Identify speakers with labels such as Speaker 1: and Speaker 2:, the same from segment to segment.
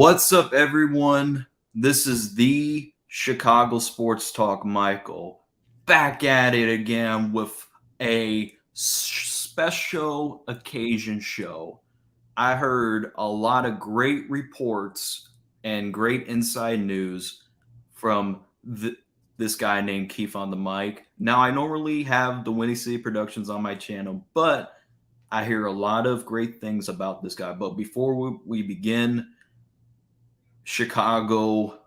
Speaker 1: What's up, everyone? This is the Chicago Sports Talk, Michael, back at it again with a special occasion show. I heard a lot of great reports and great inside news from this guy named Keith on the mic. Now, I normally have the Windy City Productions on my channel, but I hear a lot of great things about this guy. But before we begin, Chicago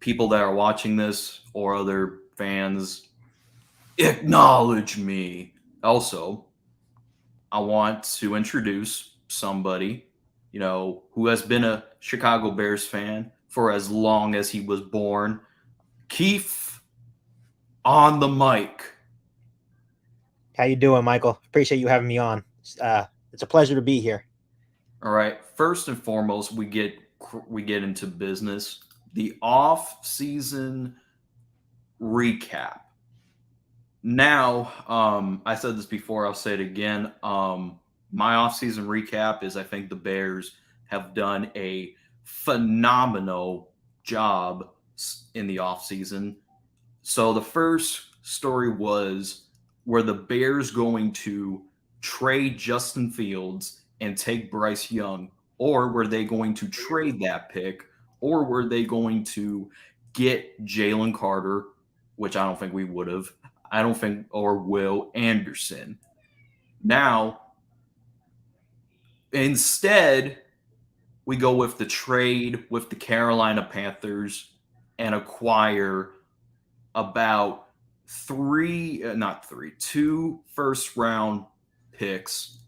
Speaker 1: people that are watching this or other fans, acknowledge me. Also, I want to introduce somebody, who has been a Chicago Bears fan for as long as he was born. Keith on the mic.
Speaker 2: How you doing, Michael? Appreciate you having me on. It's a pleasure to be here.
Speaker 1: All right. First and foremost, we get into business. The off-season recap. Now, I said this before, I'll say it again. My off-season recap is I think the Bears have done a phenomenal job in the off-season. So the first story was, were the Bears going to trade Justin Fields and take Bryce Young, or were they going to trade that pick, or were they going to get Jalen Carter, which I don't think we would have. I don't think, or Will Anderson. Now, instead, we go with the trade with the Carolina Panthers and acquire about two first round picks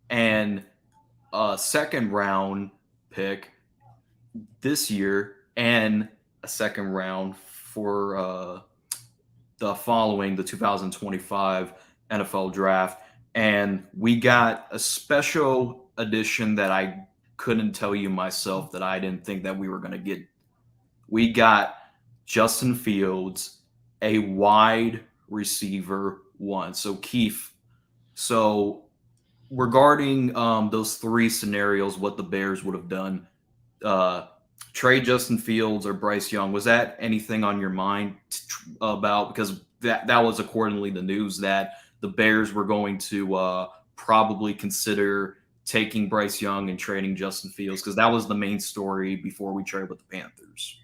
Speaker 1: and a second round pick this year and a second round for the 2025 NFL draft. And we got a special edition that I couldn't tell you myself that I didn't think that we were going to get. We got Justin Fields, a wide receiver one. So Keith, regarding those three scenarios, what the Bears would have done, trade Justin Fields or Bryce Young, was that anything on your mind about? Because that was accordingly the news that the Bears were going to probably consider taking Bryce Young and trading Justin Fields, because that was the main story before we traded with the Panthers.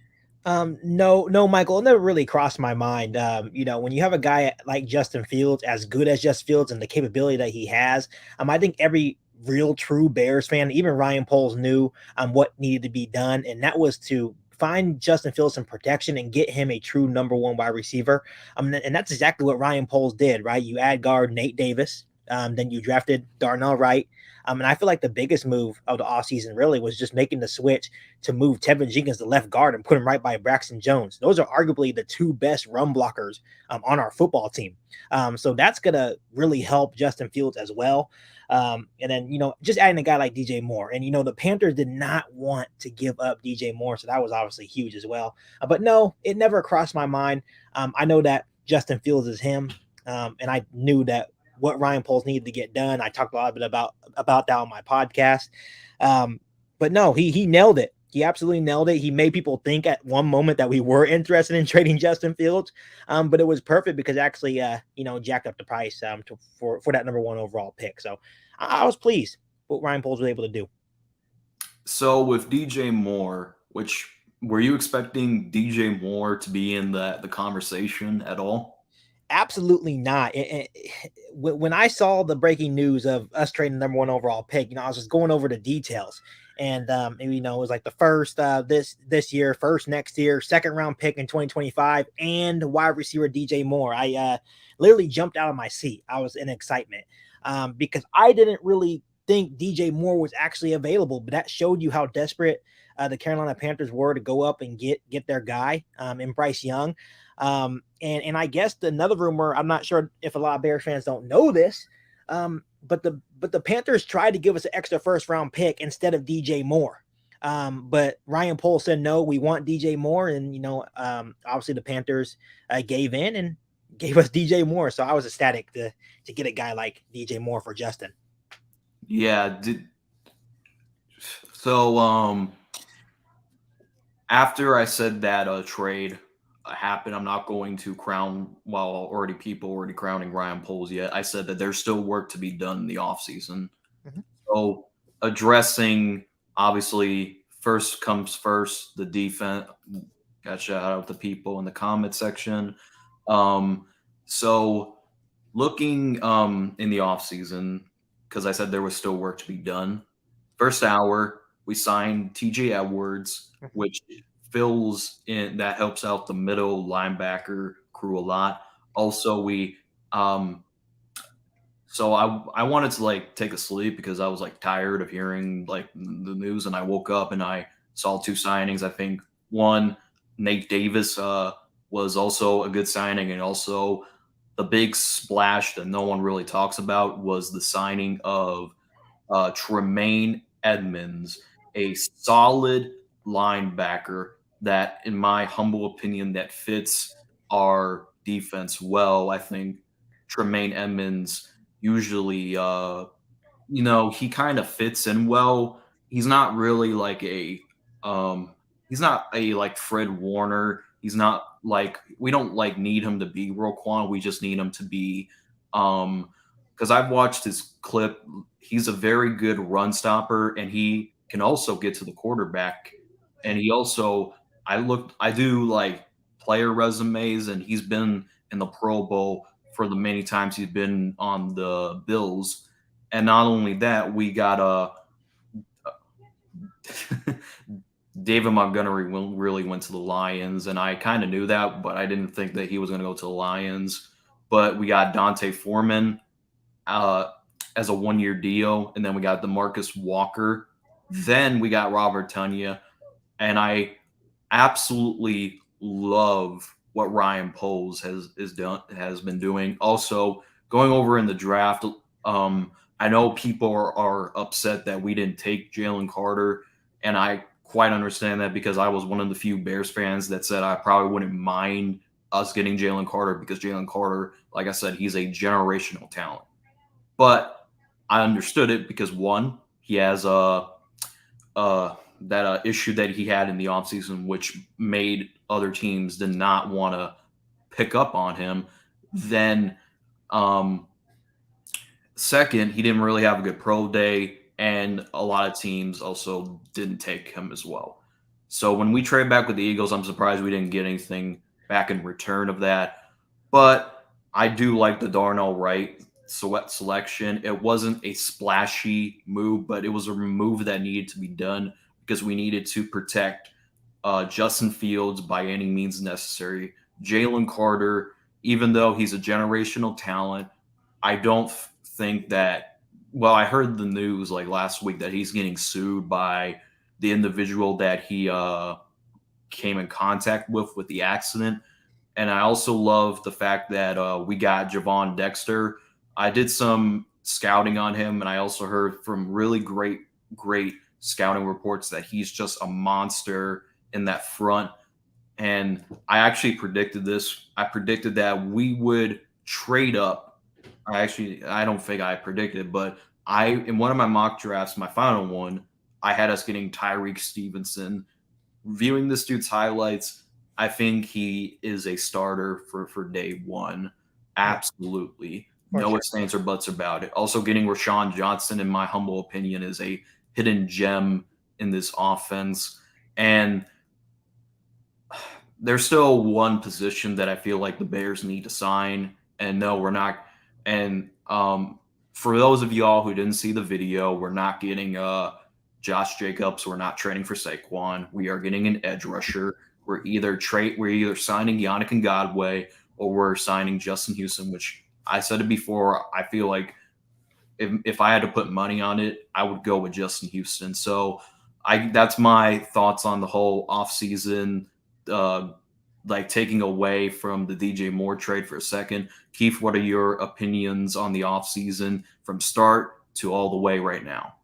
Speaker 2: No, Michael, it never really crossed my mind. When you have a guy like Justin Fields, as good as Justin Fields and the capability that he has, I think every real true Bears fan, even Ryan Poles, knew what needed to be done, and that was to find Justin Fields some protection and get him a true number one wide receiver. And that's exactly what Ryan Poles did, right? You add guard Nate Davis, then you drafted Darnell Wright. And I feel like the biggest move of the offseason really was just making the switch to move Tevin Jenkins to left guard and put him right by Braxton Jones. Those are arguably the two best run blockers on our football team. So that's going to really help Justin Fields as well. And then, just adding a guy like DJ Moore. And, the Panthers did not want to give up DJ Moore. So that was obviously huge as well. But no, it never crossed my mind. I know that Justin Fields is him. And I knew that what Ryan Poles needed to get done. I talked a lot bit about that on my podcast. But no, he nailed it. He absolutely nailed it. He made people think at one moment that we were interested in trading Justin Fields. But it was perfect because actually, jacked up the price for that number one overall pick. So I was pleased what Ryan Poles was able to do.
Speaker 1: So with DJ Moore, were you expecting DJ Moore to be in the conversation at all?
Speaker 2: Absolutely not. When I saw the breaking news of us trading the number one overall pick, I was just going over the details, and it was like the first this year, first next year, second round pick in 2025, and wide receiver DJ Moore. I literally jumped out of my seat. I was in excitement because I didn't really think DJ Moore was actually available, but that showed you how desperate the Carolina Panthers were to go up and get their guy in Bryce Young. And I guess another rumor, I'm not sure if a lot of Bears fans don't know this, but the Panthers tried to give us an extra first round pick instead of DJ Moore. But Ryan Poles said, no, we want DJ Moore. And, obviously the Panthers gave in and gave us DJ Moore. So I was ecstatic to get a guy like DJ Moore for Justin.
Speaker 1: Yeah. So after I said that trade happened, I'm not going to crown while already crowning Ryan Poles yet. I said that there's still work to be done in the offseason.
Speaker 2: Mhm.
Speaker 1: So addressing obviously first comes first, the defense. Got shout out the people in the comment section. Um, so looking in the offseason, because I said there was still work to be done. First hour, we signed TJ Edwards,
Speaker 2: Mhm.
Speaker 1: which fills in that helps out the middle linebacker crew a lot. Also, we so I wanted to like take a sleep because I was like tired of hearing like the news, and I woke up and I saw two signings. I think one, Nate Davis was also a good signing, and also the big splash that no one really talks about was the signing of Tremaine Edmonds, a solid linebacker that, in my humble opinion, that fits our defense well. I think Tremaine Edmonds usually, he kind of fits in well. He's not really like um, he's not a like Fred Warner. He's not like we don't like need him to be Roquan. We just need him to be, because I've watched his clip. He's a very good run stopper, and he can also get to the quarterback. And he also, I do like player resumes, and he's been in the Pro Bowl for the many times he's been on the Bills. And not only that, we got David Montgomery really went to the Lions, and I kind of knew that, but I didn't think that he was going to go to the Lions. But we got Dante Foreman uh, as a 1 year deal, and then we got DeMarcus Walker. Then we got Robert Tunya, and I absolutely love what Ryan Poles has been doing. Also, going over in the draft, I know people are upset that we didn't take Jalen Carter, and I quite understand that because I was one of the few Bears fans that said I probably wouldn't mind us getting Jalen Carter because Jalen Carter, like I said, he's a generational talent. But I understood it because one, he has that issue that he had in the offseason, which made other teams did not want to pick up on him. Then, um, second, he didn't really have a good pro day, and a lot of teams also didn't take him as well. So when we trade back with the Eagles, I'm surprised we didn't get anything back in return of that. But I do like the Darnell Wright selection. It wasn't a splashy move, but it was a move that needed to be done because we needed to protect Justin Fields by any means necessary. Jalen Carter, even though he's a generational talent, I don't think that. Well, I heard the news like last week that he's getting sued by the individual that he came in contact with the accident. And I also love the fact that we got Javon Dexter. I did some scouting on him, and I also heard from really great scouting reports that he's just a monster in that front. And I actually predicted this. I predicted that we would trade up. I don't think I predicted, but in one of my mock drafts, my final one, I had us getting Tyreek Stevenson. Viewing this dude's highlights, I think he is a starter for day one.
Speaker 2: Yeah,
Speaker 1: Absolutely.
Speaker 2: for
Speaker 1: No
Speaker 2: sure.
Speaker 1: ifs, ands, or buts about it. Also, getting Rashawn Johnson, in my humble opinion, is a hidden gem in this offense. And there's still one position that I feel like the Bears need to sign. And no, we're not. And for those of y'all who didn't see the video, we're not getting Josh Jacobs. We're not trading for Saquon. We are getting an edge rusher. We're either signing Yannick Ngakoue or we're signing Justin Houston, which I said it before. I feel like if I had to put money on it, I would go with Justin Houston. So that's my thoughts on the whole offseason, uh, like taking away from the DJ Moore trade for a second. Keith, what are your opinions on the offseason from start to all the way right now?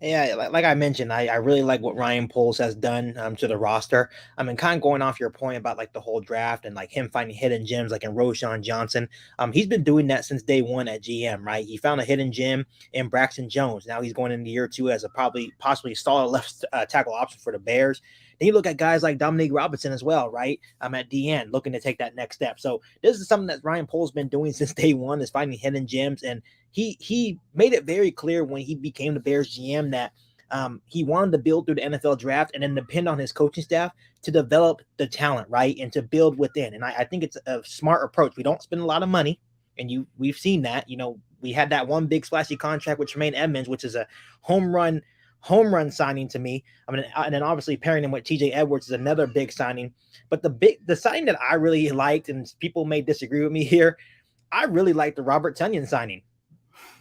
Speaker 2: Yeah, like I mentioned, I really like what Ryan Poles has done to the roster. I mean, kind of going off your point about like the whole draft and like him finding hidden gems like in Roshan Johnson. He's been doing that since day one at GM, right? He found a hidden gem in Braxton Jones. Now he's going into year two as a probably possibly solid left tackle option for the Bears. Then you look at guys like Dominique Robinson as well, right? At DN, looking to take that next step. So this is something that Ryan Poles been doing since day one, is finding hidden gems. And he made it very clear when he became the Bears GM that he wanted to build through the NFL draft and then depend on his coaching staff to develop the talent, right, and to build within. And I think it's a smart approach. We don't spend a lot of money, and we've seen that. We had that one big splashy contract with Tremaine Edmonds, which is a home run signing to me. I mean, and then obviously pairing him with TJ Edwards is another big signing. But the signing that I really liked, and people may disagree with me here, I really like the Robert Tonyan signing.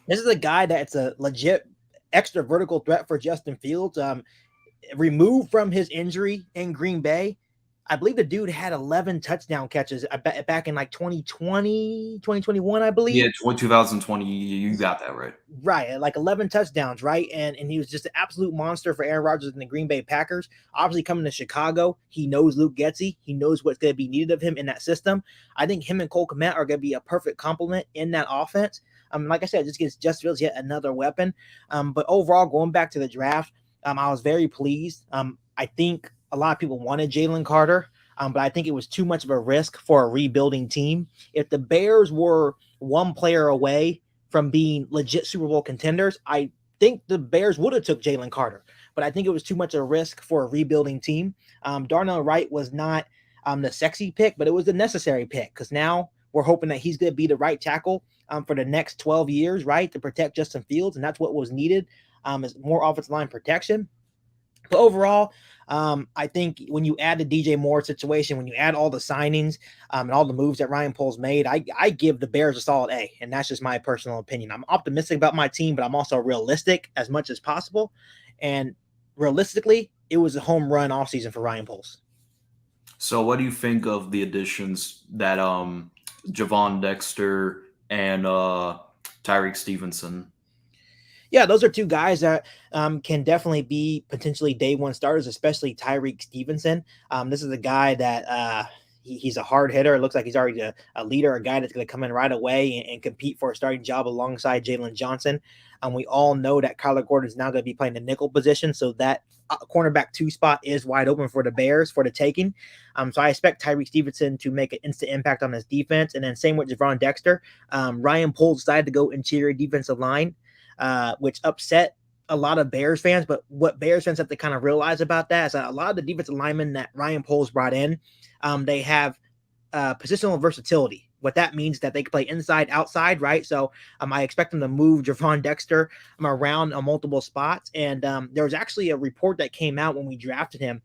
Speaker 2: This is a guy that's a legit extra vertical threat for Justin Fields. Removed from his injury in Green Bay, I believe the dude had 11 touchdown catches back in like 2020, 2021, I believe.
Speaker 1: Yeah, 2020, you got that right.
Speaker 2: Right, like 11 touchdowns, right? And he was just an absolute monster for Aaron Rodgers and the Green Bay Packers. Obviously, coming to Chicago, he knows Luke Getsy. He knows what's going to be needed of him in that system. I think him and Cole Kmet are going to be a perfect complement in that offense. Like I said, it just gives Justin Fields yet another weapon. But overall, going back to the draft, I was very pleased. I think a lot of people wanted Jalen Carter, but I think it was too much of a risk for a rebuilding team. If the Bears were one player away from being legit Super Bowl contenders, I think the Bears would have took Jalen Carter, but I think it was too much of a risk for a rebuilding team. Darnell Wright was not the sexy pick, but it was the necessary pick because now we're hoping that he's going to be the right tackle for the next 12 years, right, to protect Justin Fields, and that's what was needed is more offensive line protection. But overall, I think when you add the DJ Moore situation, when you add all the signings and all the moves that Ryan Poles made, I give the Bears a solid A, and that's just my personal opinion. I'm optimistic about my team, but I'm also realistic as much as possible. And realistically, it was a home run offseason for Ryan Poles.
Speaker 1: So, what do you think of the additions that Javon Dexter and Tyreek Stevenson?
Speaker 2: Yeah, those are two guys that can definitely be potentially day one starters, especially Tyreek Stevenson. This is a guy that he's a hard hitter. It looks like he's already a leader, a guy that's going to come in right away and compete for a starting job alongside Jalen Johnson. We all know that Kyler Gordon is now going to be playing the nickel position, so that cornerback 2 spot is wide open for the Bears for the taking. So I expect Tyreek Stevenson to make an instant impact on his defense. And then same with Javon Dexter. Ryan Poles decided to go interior defensive line, which upset a lot of Bears fans. But what Bears fans have to kind of realize about that is that a lot of the defensive linemen that Ryan Poles brought in, they have positional versatility. What that means that they can play inside, outside, right? So I expect them to move Javon Dexter around multiple spots. And there was actually a report that came out when we drafted him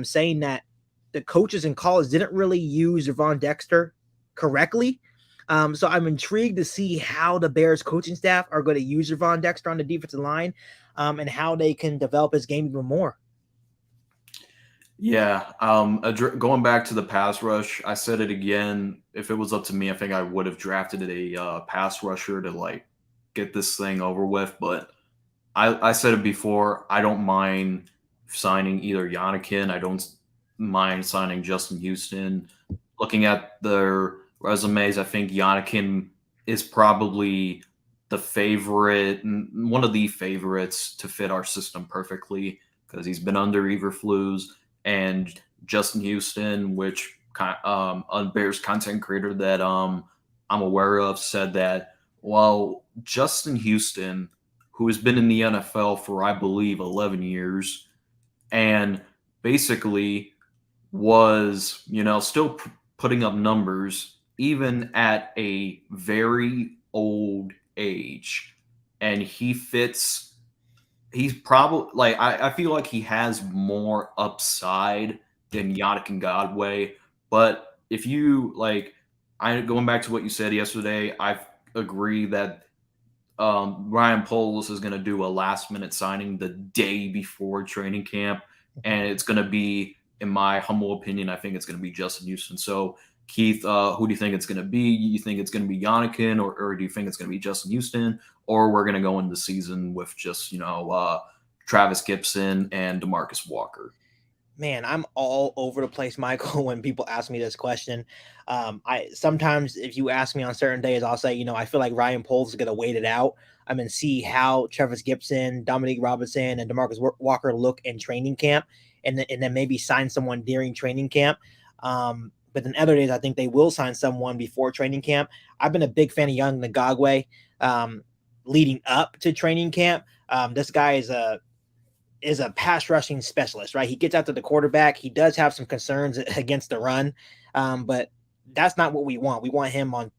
Speaker 2: saying that the coaches in college didn't really use Javon Dexter correctly. So I'm intrigued to see how the Bears coaching staff are going to use Javon Dexter on the defensive line and how they can develop his game even more.
Speaker 1: Yeah, going back to the pass rush, I said it again. If it was up to me, I think I would have drafted a pass rusher to like get this thing over with. But I said it before. I don't mind signing either Yannickin. I don't mind signing Justin Houston. Looking at their resumes, I think Yannickin is probably the favorite, one of the favorites to fit our system perfectly because he's been under Eberflus and Justin Houston, which a Bears content creator that I'm aware of, said that well, Justin Houston, who has been in the NFL for I believe 11 years, and basically was still putting up numbers even at a very old age, and he fits he's probably like I feel like he has more upside than Yannick Ngakoue. But if you like, I going back to what you said yesterday, I agree that Ryan Poles is going to do a last minute signing the day before training camp, and it's going to be, in my humble opinion, I think it's going to be Justin Houston. So Keith, who do you think it's going to be? You think it's going to be Yannickin, or do you think it's going to be Justin Houston, or we're going to go into the season with just Travis Gibson and DeMarcus Walker.
Speaker 2: Man, I'm all over the place, Michael, when people ask me this question. I sometimes, if you ask me on certain days, I'll say, I feel like Ryan Poles is going to wait it out. I'm going to see how Travis Gibson, Dominique Robinson, and DeMarcus Walker look in training camp, and then maybe sign someone during training camp. But then other days, I think they will sign someone before training camp. I've been a big fan of Young Ngagwe leading up to training camp. This guy is a pass rushing specialist, right? He gets after the quarterback. He does have some concerns against the run, but that's not what we want. We want him on,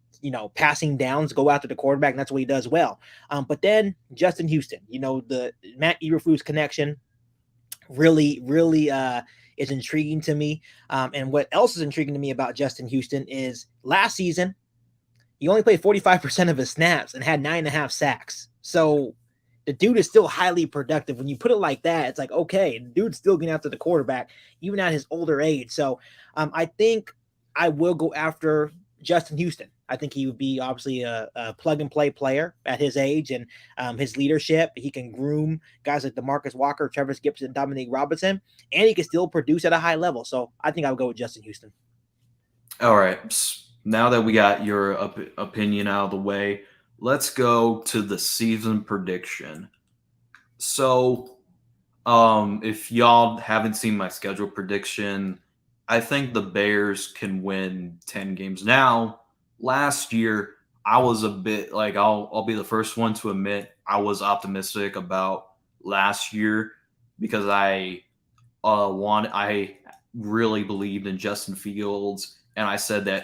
Speaker 2: passing downs, go after the quarterback, and that's what he does well. But then Justin Houston, the Matt Eberflus connection really is intriguing to me. And what else is intriguing to me about Justin Houston is last season, he only played 45% of his snaps and had 9.5 sacks. So the dude is still highly productive. When you put it like that, it's like, okay, the dude's still getting after the quarterback, even at his older age. So I think I will go after Justin Houston. I think he would be obviously a plug and play player at his age and his leadership. He can groom guys like DeMarcus Walker, Travis Gibson, Dominique Robinson, and he can still produce at a high level. So I think I would go with Justin Houston.
Speaker 1: All right. Now that we got your opinion out of the way, let's go to the season prediction. So, if y'all haven't seen my schedule prediction, I think the Bears can win 10 games. Now, last year, I was a bit like I'll be the first one to admit I was optimistic about last year because I really believed in Justin Fields, and I said that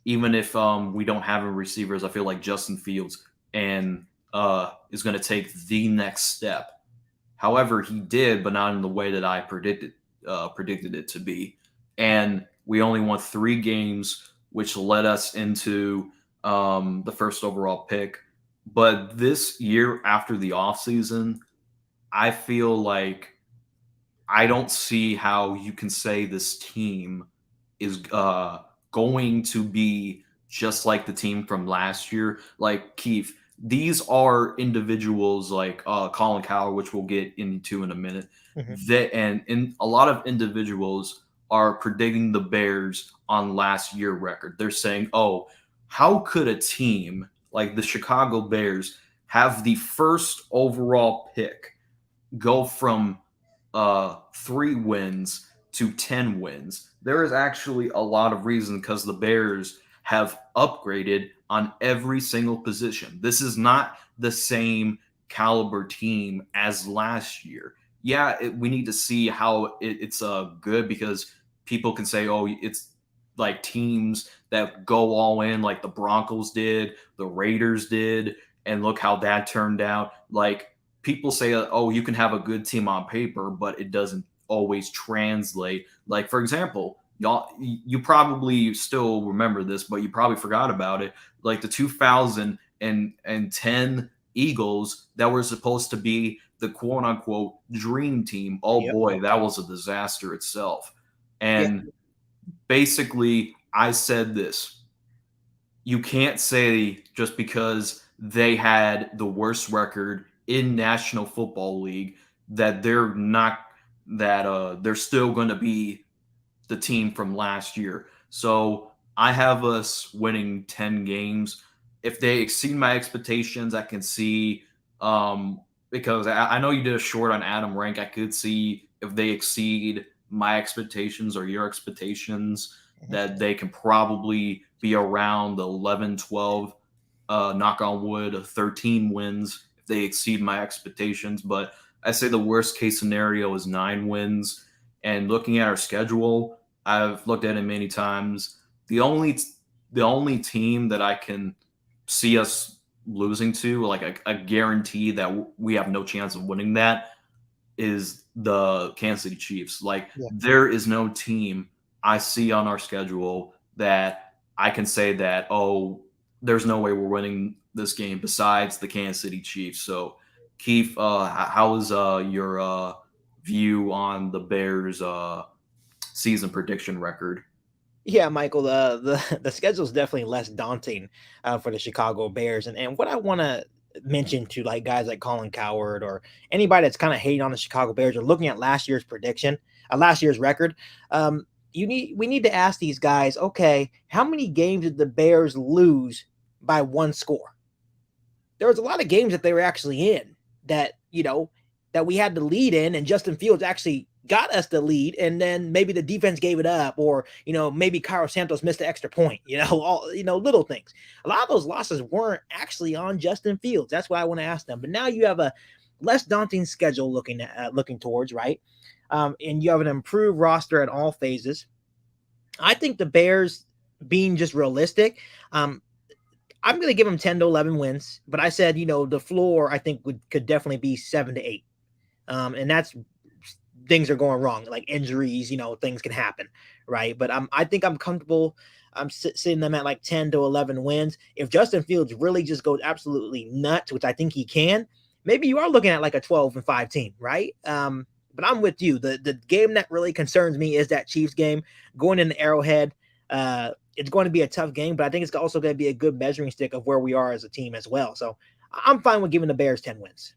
Speaker 1: even if we don't have any receivers, I feel like Justin Fields and is going to take the next step. However, he did, but not in the way that I predicted it to be. And we only won 3 games, which led us into the first overall pick. But this year, after the offseason, I feel like I don't see how you can say this team is going to be just like the team from last year. Like Keith, these are individuals like Colin Coward, which we'll get into in a minute. That and a lot of individuals are predicting the Bears on last year record. They're saying, "Oh, how could a team like the Chicago Bears have the first overall pick go from 3 wins to 10 wins?" There is actually a lot of reason because the Bears have upgraded on every single position. This is not the same caliber team as last year. Yeah, we need to see how it's good because people can say, oh, it's like teams that go all in, like the Broncos did, the Raiders did, and look how that turned out. Like people say, oh, you can have a good team on paper, but it doesn't always translate. Like, for example, y'all, you probably still remember this, but you probably forgot about it. Like the 2010 Eagles that were supposed to be the quote unquote dream team. Oh
Speaker 2: Yep.
Speaker 1: boy, that was a disaster itself.
Speaker 2: Yeah.
Speaker 1: And basically, I said this: you can't say just because they had the worst record in National Football League that they're not that they're still going to be the team from last year. So I have us winning 10 games. If they exceed my expectations, I can see because I know you did a short on Adam Rank. I could see if they exceed my expectations or your expectations that they can probably be around the 11, 12, knock on wood, 13 wins if they exceed my expectations. But I say the worst case scenario is 9 wins. And looking at our schedule, I've looked at it many times. The only team that I can see us losing to, like a guarantee that we have no chance of winning that, is the Kansas City Chiefs. Like
Speaker 2: Yeah.
Speaker 1: there is no team I see on our schedule that I can say that, oh, there's no way we're winning this game besides the Kansas City Chiefs. So Keith, how is your view on the Bears season prediction record?
Speaker 2: Yeah, Michael, the the schedule is definitely less daunting for the Chicago Bears, and what I want to mention to like guys like Colin Coward or anybody that's kind of hating on the Chicago Bears or looking at last year's last year's record. We need to ask these guys, okay, how many games did the Bears lose by one score? There was a lot of games that they were actually in that, that we had the lead in, and Justin Fields actually got us the lead, and then maybe the defense gave it up, or maybe Cairo Santos missed the extra point, all little things. A lot of those losses weren't actually on Justin Fields. That's why I want to ask them. But now you have a less daunting schedule looking towards, right? And you have an improved roster at all phases. I think the Bears, being just realistic, I'm going to give them 10 to 11 wins, but I said, the floor I think could definitely be 7 to 8. And that's, things are going wrong, like injuries, things can happen, right? But I think I'm comfortable. I'm sitting them at like 10 to 11 wins. If Justin Fields really just goes absolutely nuts, which I think he can, maybe you are looking at like a 12-5 team, right? But I'm with you. The game that really concerns me is that Chiefs game going in the Arrowhead. It's going to be a tough game, but I think it's also going to be a good measuring stick of where we are as a team as well. So I'm fine with giving the Bears 10 wins.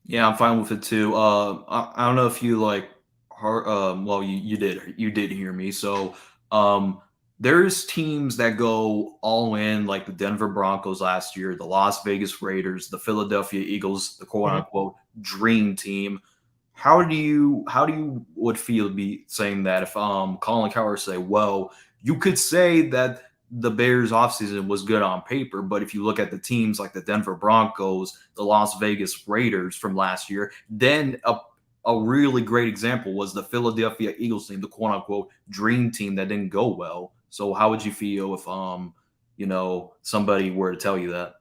Speaker 1: Yeah, I'm fine with it too. I don't know if you well, you did hear me. So, there's teams that go all in, like the Denver Broncos last year, the Las Vegas Raiders, the Philadelphia Eagles, the quote unquote dream team. How do you would feel be saying that if Colin Cowherd say, well, you could say that the Bears offseason was good on paper, but if you look at the teams like the Denver Broncos, the Las Vegas Raiders from last year, then a really great example was the Philadelphia Eagles team, the quote unquote dream team that didn't go well. So how would you feel if somebody were to tell you that?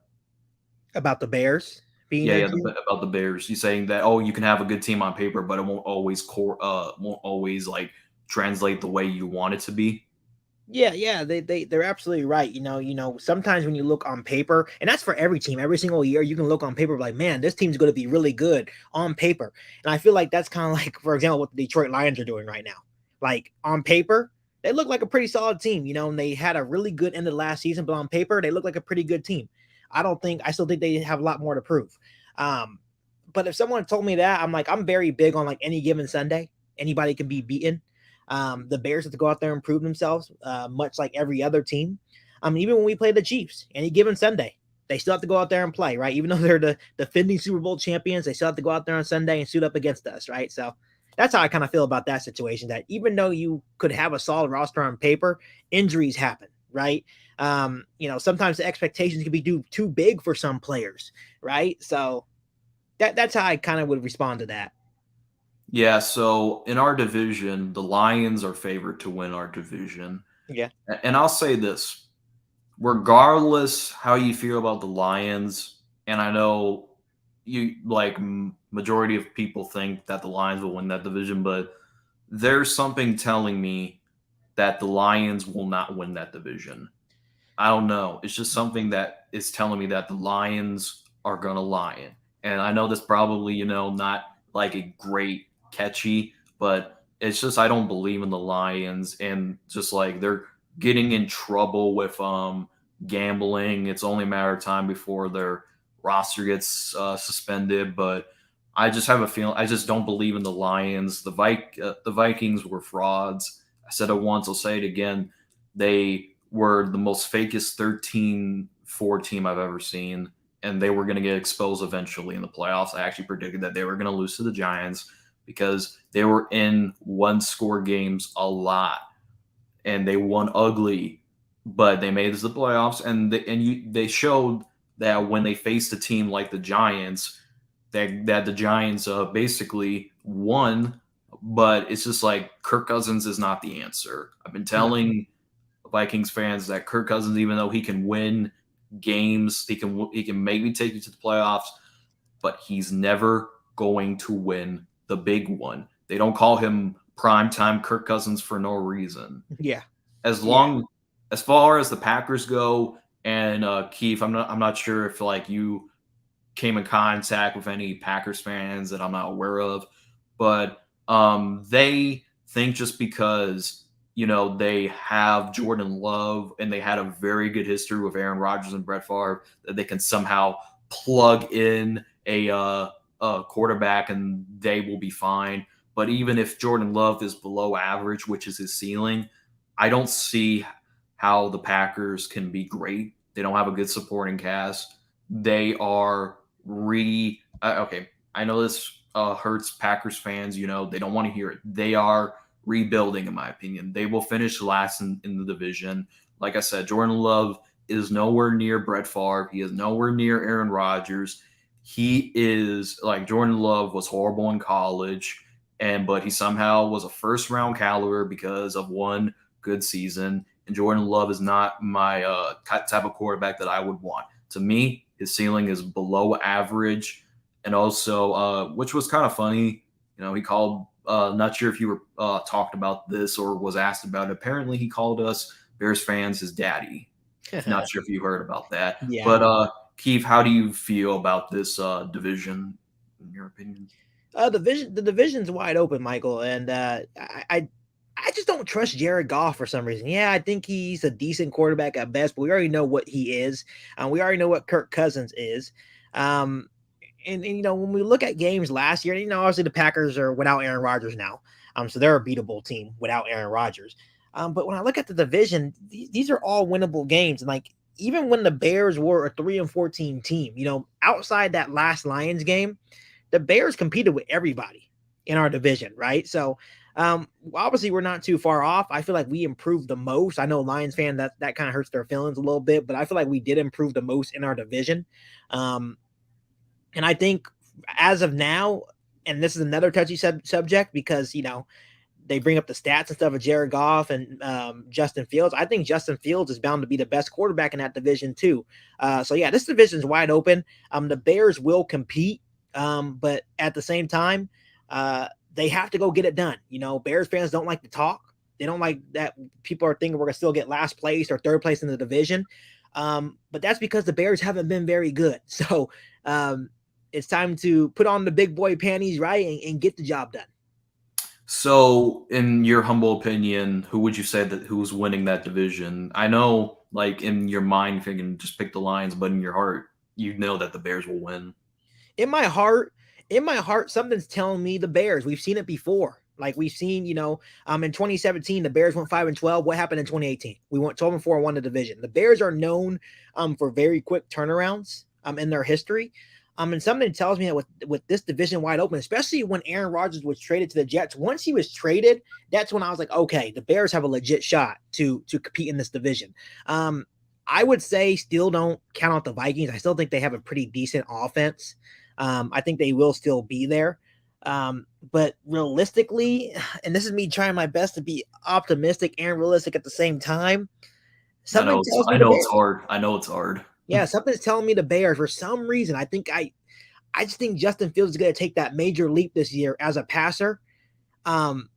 Speaker 2: About the Bears being
Speaker 1: Yeah,
Speaker 2: their
Speaker 1: yeah,
Speaker 2: team?
Speaker 1: about the Bears. You saying that, oh, you can have a good team on paper, but it won't always like translate the way you want it to be.
Speaker 2: Yeah, they're absolutely right. Sometimes when you look on paper, and that's for every team, every single year, you can look on paper like, man, this team's going to be really good on paper. And I feel like that's kind of like, for example, what the Detroit Lions are doing right now. Like on paper, they look like a pretty solid team, and they had a really good end of last season, but on paper, they look like a pretty good team. I still think they have a lot more to prove. But if someone told me that, I'm very big on like any given Sunday, anybody can be beaten. The Bears have to go out there and prove themselves, much like every other team. Even when we play the Chiefs, any given Sunday, they still have to go out there and play, right? Even though they're the defending Super Bowl champions, they still have to go out there on Sunday and suit up against us, right? So that's how I kind of feel about that situation. That even though you could have a solid roster on paper, injuries happen, right? Sometimes the expectations can be too big for some players, right? So that's how I kind of would respond to that.
Speaker 1: Yeah, so in our division, the Lions are favored to win our division.
Speaker 2: Yeah.
Speaker 1: And I'll say this, regardless how you feel about the Lions, and I know you like majority of people think that the Lions will win that division, but there's something telling me that the Lions will not win that division. I don't know. It's just something that is telling me that the Lions are gonna lion. And I know that's probably, not like a great catchy, but it's just I don't believe in the Lions, and just like they're getting in trouble with gambling. It's only a matter of time before their roster gets suspended. But I just have a feeling I just don't believe in the Lions. The Vikings were frauds. I said it once, I'll say it again. They were the most fakest 13-4 team I've ever seen, and they were going to get exposed eventually in the playoffs. I actually predicted that they were going to lose to the Giants because they were in one-score games a lot, and they won ugly, but they made it to the playoffs, and they showed that when they faced a team like the Giants, that the Giants basically won. But it's just like Kirk Cousins is not the answer. I've been
Speaker 2: No.
Speaker 1: telling Vikings fans that Kirk Cousins, even though he can win games, he can maybe take you to the playoffs, but he's never going to win the big one. They don't call him primetime Kirk Cousins for no reason.
Speaker 2: Yeah.
Speaker 1: As far as the Packers go, and Keith, I'm not sure if like you came in contact with any Packers fans that I'm not aware of, but they think just because they have Jordan Love and they had a very good history with Aaron Rodgers and Brett Favre that they can somehow plug in a quarterback and they will be fine. But even if Jordan Love is below average, which is his ceiling, I don't see how the Packers can be great. They don't have a good supporting cast. They are okay. I know this hurts Packers fans. They don't want to hear it. They are rebuilding, in my opinion. They will finish last in the division. Like I said, Jordan Love is nowhere near Brett Favre. He is nowhere near Aaron Rodgers. He is like Jordan Love was horrible in college, but he somehow was a first round caliber because of one good season. And Jordan Love is not my type of quarterback that I would want. To me, his ceiling is below average, and also, which was kind of funny. He called. Not sure if you were talked about this or was asked about it. Apparently, he called us Bears fans his daddy. Not sure if you heard about that.
Speaker 2: Yeah.
Speaker 1: But Keith, how do you feel about this division, in your opinion?
Speaker 2: The division's wide open, Michael, and I just don't trust Jared Goff for some reason. Yeah, I think he's a decent quarterback at best, but we already know what he is. We already know what Kirk Cousins is. And when we look at games last year, obviously the Packers are without Aaron Rodgers now. So they're a beatable team without Aaron Rodgers. But when I look at the division, these are all winnable games. And like even when the Bears were a 3-14 team, outside that last Lions game, the Bears competed with everybody in our division, right? So obviously we're not too far off. I feel like we improved the most. I know Lions fan that kind of hurts their feelings a little bit, but I feel like we did improve the most in our division. And I think as of now, and this is another touchy subject because, they bring up the stats and stuff of Jared Goff and Justin Fields. I think Justin Fields is bound to be the best quarterback in that division too. So yeah, this division is wide open. The Bears will compete, but at the same time, they have to go get it done. Bears fans don't like to talk. They don't like that people are thinking we're going to still get last place or third place in the division. But that's because the Bears haven't been very good. So it's time to put on the big boy panties, right, and get the job done.
Speaker 1: So, in your humble opinion, who would you say who's winning that division? I know, like in your mind, you can just pick the Lions, but in your heart, you know that the Bears will win.
Speaker 2: In my heart, something's telling me the Bears. We've seen it before. Like we've seen, in 2017, the Bears went 5-12. What happened in 2018? We went 12-4 and won the division. The Bears are known for very quick turnarounds in their history. And something tells me that with this division wide open, especially when Aaron Rodgers was traded to the Jets, once he was traded, that's when I was like, okay, the Bears have a legit shot to compete in this division. I would say still don't count out the Vikings. I still think they have a pretty decent offense. I think they will still be there. But realistically, and this is me trying my best to be optimistic and realistic at the same time.
Speaker 1: I know it's hard. I know it's hard.
Speaker 2: Yeah, something's telling me the Bears for some reason. I just think Justin Fields is going to take that major leap this year as a passer, and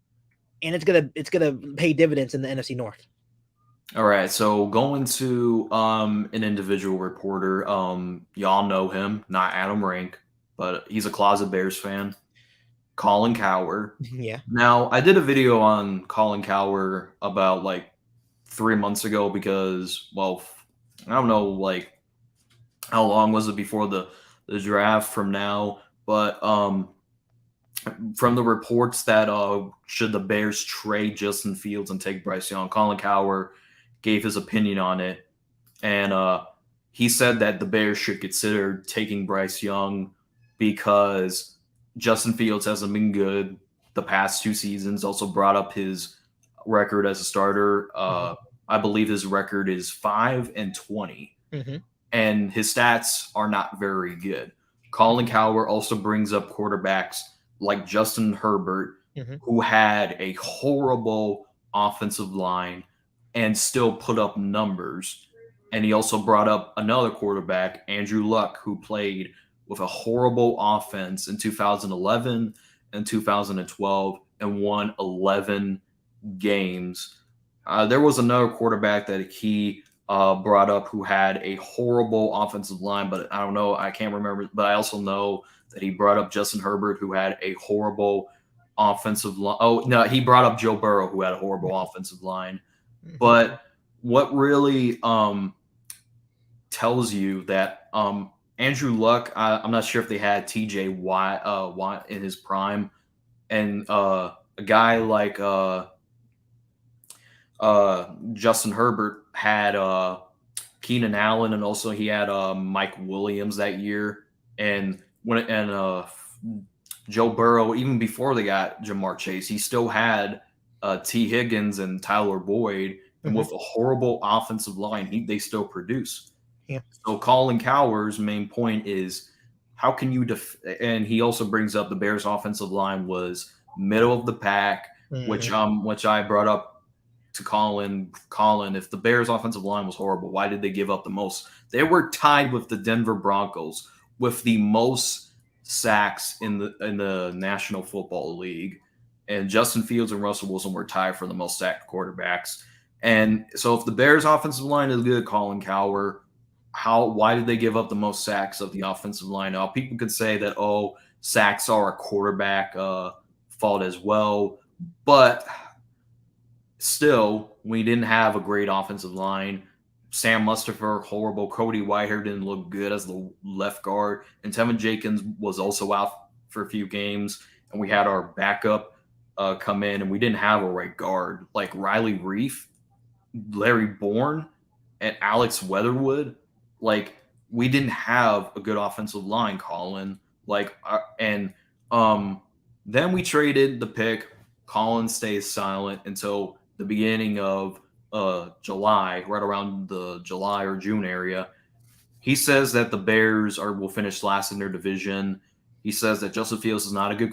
Speaker 2: it's gonna pay dividends in the NFC North.
Speaker 1: All right, so going to an individual reporter, y'all know him, not Adam Rank, but he's a closet Bears fan. Colin Cowher.
Speaker 2: Yeah.
Speaker 1: Now, I did a video on Colin Cowher about like 3 months ago because, well, I don't know, like how long was it before the draft from now, but from the reports that should the Bears trade Justin Fields and take Bryce Young, Colin Cowher gave his opinion on it, and he said that the Bears should consider taking Bryce Young because Justin Fields hasn't been good the past 2 seasons. Also brought up his record as a starter. I believe his record is 5-20, and his stats are not very good. Colin Cowher also brings up quarterbacks like Justin Herbert, who had a horrible offensive line and still put up numbers. And he also brought up another quarterback, Andrew Luck, who played with a horrible offense in 2011 and 2012 and won 11 games. There was another quarterback that he brought up who had a horrible offensive line, but I don't know. I can't remember. But I also know that he brought up Justin Herbert, who had a horrible offensive line. Oh, no, he brought up Joe Burrow, who had a horrible offensive line. But what really tells you that Andrew Luck. I'm not sure if they had T.J. Watt in his prime, and a guy like Justin Herbert had Keenan Allen, and also he had Mike Williams that year, and Joe Burrow. Even before they got Jamar Chase, he still had T. Higgins and Tyler Boyd, and
Speaker 2: Mm-hmm.
Speaker 1: with a horrible offensive line, they still produce.
Speaker 2: Yeah.
Speaker 1: So Colin Cowher's main point is how can you and he also brings up the Bears offensive line was middle of the pack,
Speaker 2: Mm-hmm.
Speaker 1: which I brought up to Colin, if the Bears offensive line was horrible, why did they give up the most? They were tied with the Denver Broncos with the most sacks in the National Football League. And Justin Fields and Russell Wilson were tied for the most sacked quarterbacks. And so if the Bears offensive line is good, Colin Cowher, why did they give up the most sacks of the offensive line? Now people could say that sacks are a quarterback fault as well, but still we didn't have a great offensive line. Sam Mustipher, horrible. Cody Whitehair didn't look good as the left guard, and Tevin Jenkins was also out for a few games. And we had our backup come in, and we didn't have a right guard like Riley Reef, Larry Bourne, and Alex Weatherwood. Like we didn't have a good offensive line, Colin. And then we traded the pick. Colin stays silent until the beginning of July, right around the July or June area. He says that the Bears will finish last in their division. He says that Justin Fields is not a good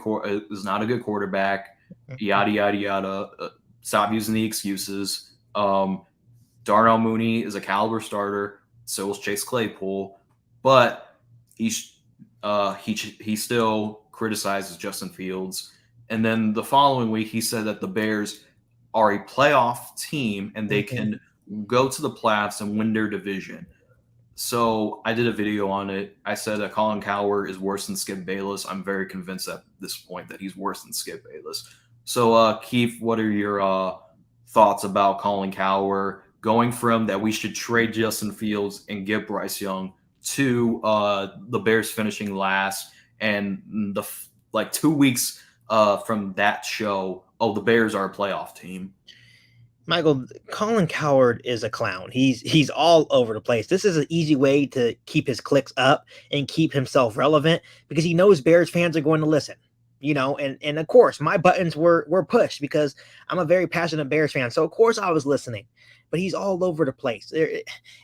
Speaker 1: quarterback. Yada yada yada. Stop using the excuses. Darnell Mooney is a caliber starter. So is Chase Claypool, but he still criticizes Justin Fields. And then the following week, he said that the Bears are a playoff team and they can go to the playoffs and win their division. So I did a video on it. I said that Colin Cowher is worse than Skip Bayless. I'm very convinced at this point that he's worse than Skip Bayless. So, Keith, what are your thoughts about Colin Cowher going from that we should trade Justin Fields and get Bryce Young to the Bears finishing last, and the 2 weeks from that show, the Bears are a playoff team?
Speaker 2: Michael, Colin Cowherd is a clown. He's all over the place. This is an easy way to keep his clicks up and keep himself relevant because he knows Bears fans are going to listen. And of course my buttons were pushed because I'm a very passionate Bears fan. So of course I was listening. But he's all over the place.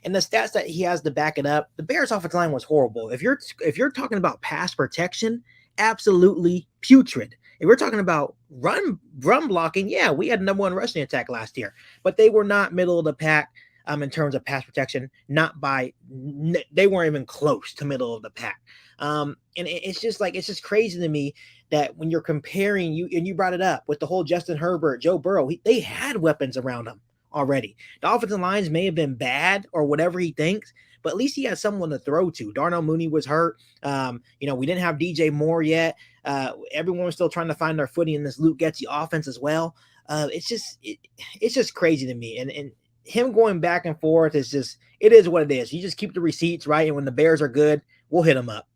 Speaker 2: And the stats that he has to back it up, the Bears offensive line was horrible. If you're talking about pass protection, absolutely putrid. If we're talking about run blocking, yeah, we had number one rushing attack last year, but they were not middle of the pack in terms of pass protection. They weren't even close to middle of the pack. And it's just crazy to me that when you're comparing you brought it up with the whole Justin Herbert, Joe Burrow, they had weapons around them already. The offensive lines may have been bad or whatever he thinks, but at least he had someone to throw to. Darnell Mooney was hurt. We didn't have DJ Moore yet. Everyone was still trying to find their footing in this Luke Getsy offense as well. It's just crazy to me. And him going back and forth it is what it is. You just keep the receipts, right? And when the Bears are good, we'll hit them up.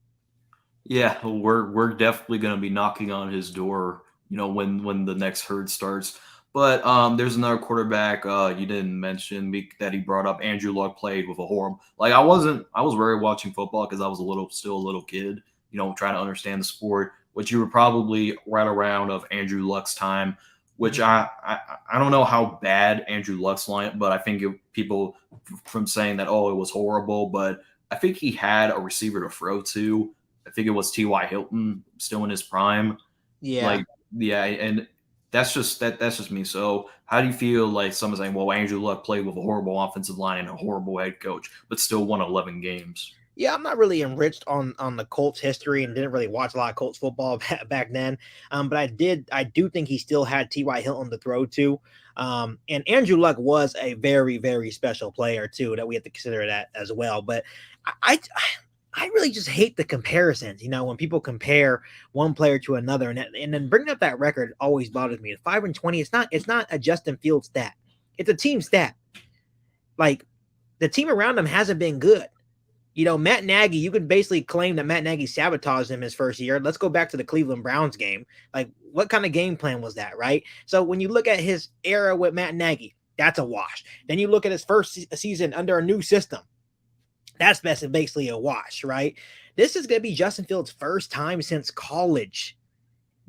Speaker 1: Yeah, we're definitely going to be knocking on his door, when the next herd starts. But there's another quarterback you didn't mention that he brought up. Andrew Luck played with a horrible. I was very watching football because I was still a little kid, trying to understand the sport. Which you were probably right around of Andrew Luck's time. Which I don't know how bad Andrew Luck's line, but I think people from saying that it was horrible, but I think he had a receiver to throw to. I think it was T.Y. Hilton still in his prime.
Speaker 2: Yeah.
Speaker 1: And that's just me. So how do you feel like someone saying, well, Andrew Luck played with a horrible offensive line and a horrible head coach, but still won 11 games?
Speaker 2: Yeah, I'm not really enriched on the Colts history and didn't really watch a lot of Colts football back then. But I do think he still had T.Y. Hilton to throw to. And Andrew Luck was a very, very special player too, that we have to consider that as well. But I really just hate the comparisons, when people compare one player to another, and then bringing up that record always bothers me. 5-20, it's not a Justin Fields stat. It's a team stat. Like the team around him hasn't been good. Matt Nagy, you could basically claim that Matt Nagy sabotaged him his first year. Let's go back to the Cleveland Browns game. Like, what kind of game plan was that, right? So when you look at his era with Matt Nagy, that's a wash. Then you look at his first season under a new system. That's basically a wash, right? This is going to be Justin Fields' first time since college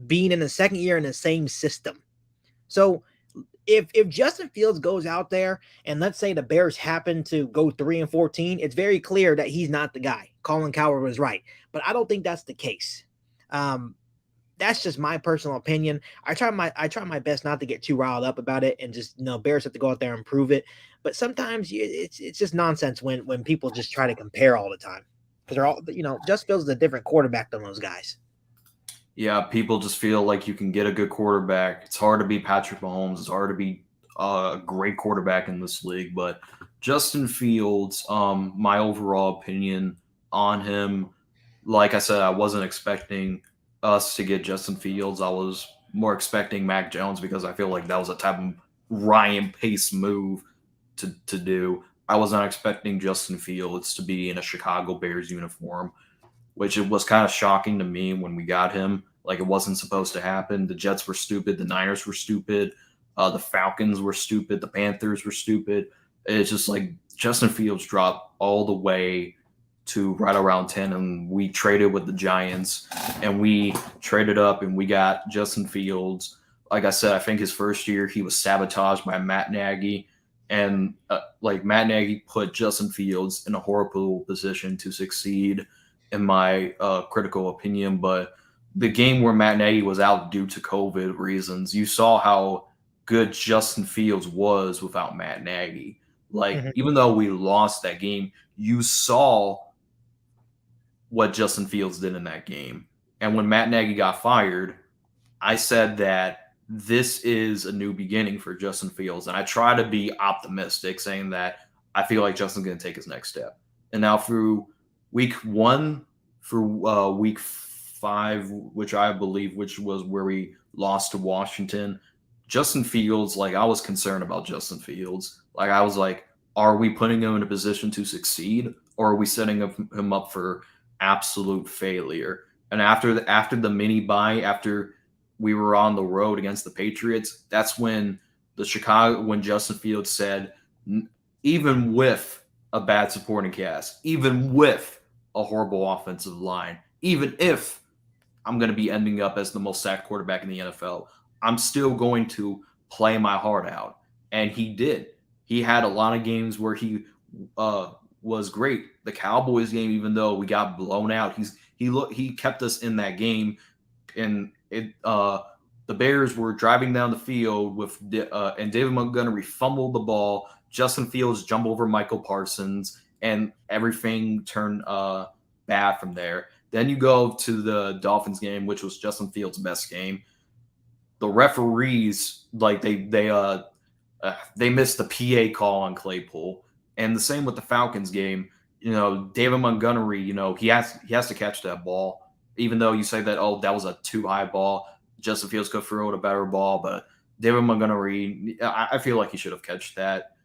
Speaker 2: being in the second year in the same system. So if Justin Fields goes out there and let's say the Bears happen to go 3-14, it's very clear that he's not the guy. Colin Cowherd was right, but I don't think that's the case. That's just my personal opinion. I try my best not to get too riled up about it, and just Bears have to go out there and prove it. But sometimes it's just nonsense when people just try to compare all the time, because they're all Justin Fields is a different quarterback than those guys.
Speaker 1: Yeah, people just feel like you can get a good quarterback. It's hard to be Patrick Mahomes. It's hard to be a great quarterback in this league. But Justin Fields, my overall opinion on him, like I said, I wasn't expecting us to get Justin Fields. I was more expecting Mac Jones because I feel like that was a type of Ryan Pace move to do. I was not expecting Justin Fields to be in a Chicago Bears uniform, which it was kind of shocking to me when we got him. Like, it wasn't supposed to happen. The Jets were stupid. The Niners were stupid. The Falcons were stupid. The Panthers were stupid. It's just like Justin Fields dropped all the way to right around 10, and we traded with the Giants, and we traded up, and we got Justin Fields. Like I said, I think his first year he was sabotaged by Matt Nagy, and like Matt Nagy put Justin Fields in a horrible position to succeed, in my critical opinion. But the game where Matt Nagy was out due to COVID reasons, you saw how good Justin Fields was without Matt Nagy. Like, even though we lost that game, you saw what Justin Fields did in that game. And when Matt Nagy got fired, I said that this is a new beginning for Justin Fields. And I try to be optimistic, saying that I feel like Justin's going to take his next step. And now through week 1 for week 5, which I believe, which was where we lost to Washington, Justin Fields, like, I was concerned about Justin Fields. Like, I was like, are we putting him in a position to succeed, or are we setting him up for absolute failure? And after the mini bye, after we were on the road against the Patriots, that's when when Justin Fields said, even with a bad supporting cast, even with a horrible offensive line, even if I'm going to be ending up as the most sacked quarterback in the NFL, I'm still going to play my heart out. And he did. He had a lot of games where he was great. The Cowboys game, even though we got blown out, he kept us in that game. And the Bears were driving down the field and David Montgomery fumbled the ball. Justin Fields jumped over Michael Parsons, and everything turned bad from there. Then you go to the Dolphins game, which was Justin Fields' best game. The referees, like, they missed the PA call on Claypool, and the same with the Falcons game. David Montgomery, he has to catch that ball, even though you say that, oh, that was a too high ball. Justin Fields could throw a better ball, but David Montgomery, I feel like he should have catched that.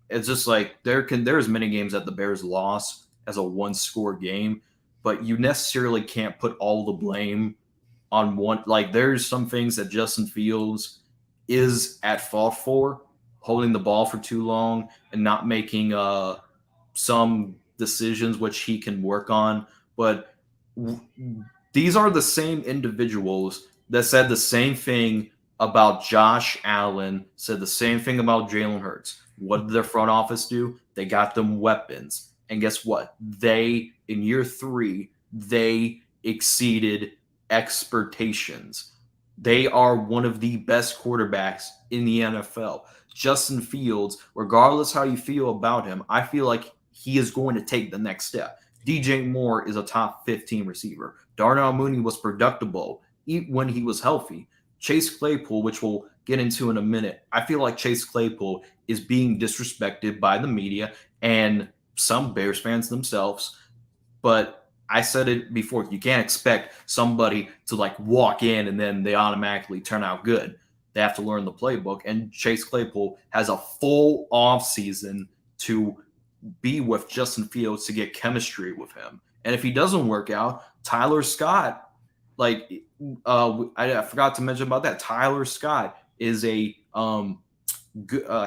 Speaker 1: It's just like there's many games that the Bears lost as a 1-score game, but you necessarily can't put all the blame on one. Like, there's some things that Justin Fields is at fault for, holding the ball for too long and not making some decisions which he can work on. But these are the same individuals that said the same thing about Josh Allen, said the same thing about Jalen Hurts. What did their front office do? They got them weapons. And guess what? In year 3, they exceeded expectations. They are one of the best quarterbacks in the NFL. Justin Fields, regardless how you feel about him, I feel like he is going to take the next step. DJ Moore is a top 15 receiver. Darnell Mooney was productive when he was healthy. Chase Claypool, which we'll get into in a minute, I feel like Chase Claypool is being disrespected by the media and some Bears fans themselves. But I said it before, you can't expect somebody to like walk in and then they automatically turn out good. They have to learn the playbook. And Chase Claypool has a full offseason to be with Justin Fields to get chemistry with him. And if he doesn't work out, Tyler Scott, like I forgot to mention about that. Tyler Scott is a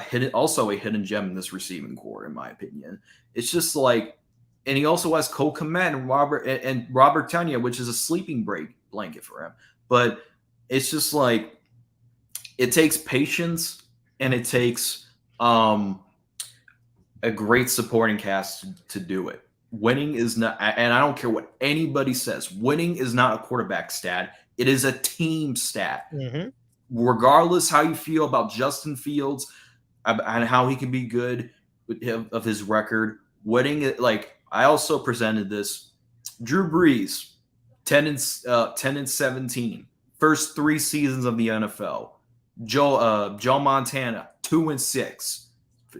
Speaker 1: hidden, also a hidden gem in this receiving core, in my opinion. It's just like, and he also has Cole Kmet and Robert Tanya, which is a sleeping blanket for him. But it's just like it takes patience and it takes a great supporting cast to do it. Winning is not, and I don't care what anybody says, winning is not a quarterback stat. It is a team stat.
Speaker 2: Mm-hmm.
Speaker 1: Regardless how you feel about Justin Fields and how he can be good of his record, winning, like I also presented this. Drew Brees, 10 and 17, first 3 seasons of the NFL. Joe Montana, 2-6,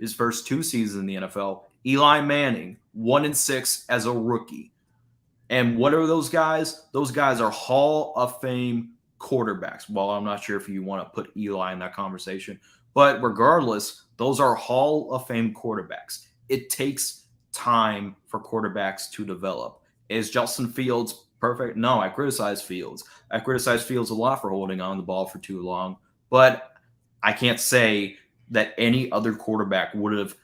Speaker 1: his first 2 seasons in the NFL. Eli Manning, 1-6 as a rookie. And what are those guys? Those guys are Hall of Fame quarterbacks. Well, I'm not sure if you want to put Eli in that conversation, but regardless, those are Hall of Fame quarterbacks. It takes time for quarterbacks to develop. Is Justin Fields perfect? No, I criticize Fields. I criticize Fields a lot for holding on the ball for too long, but I can't say that any other quarterback would have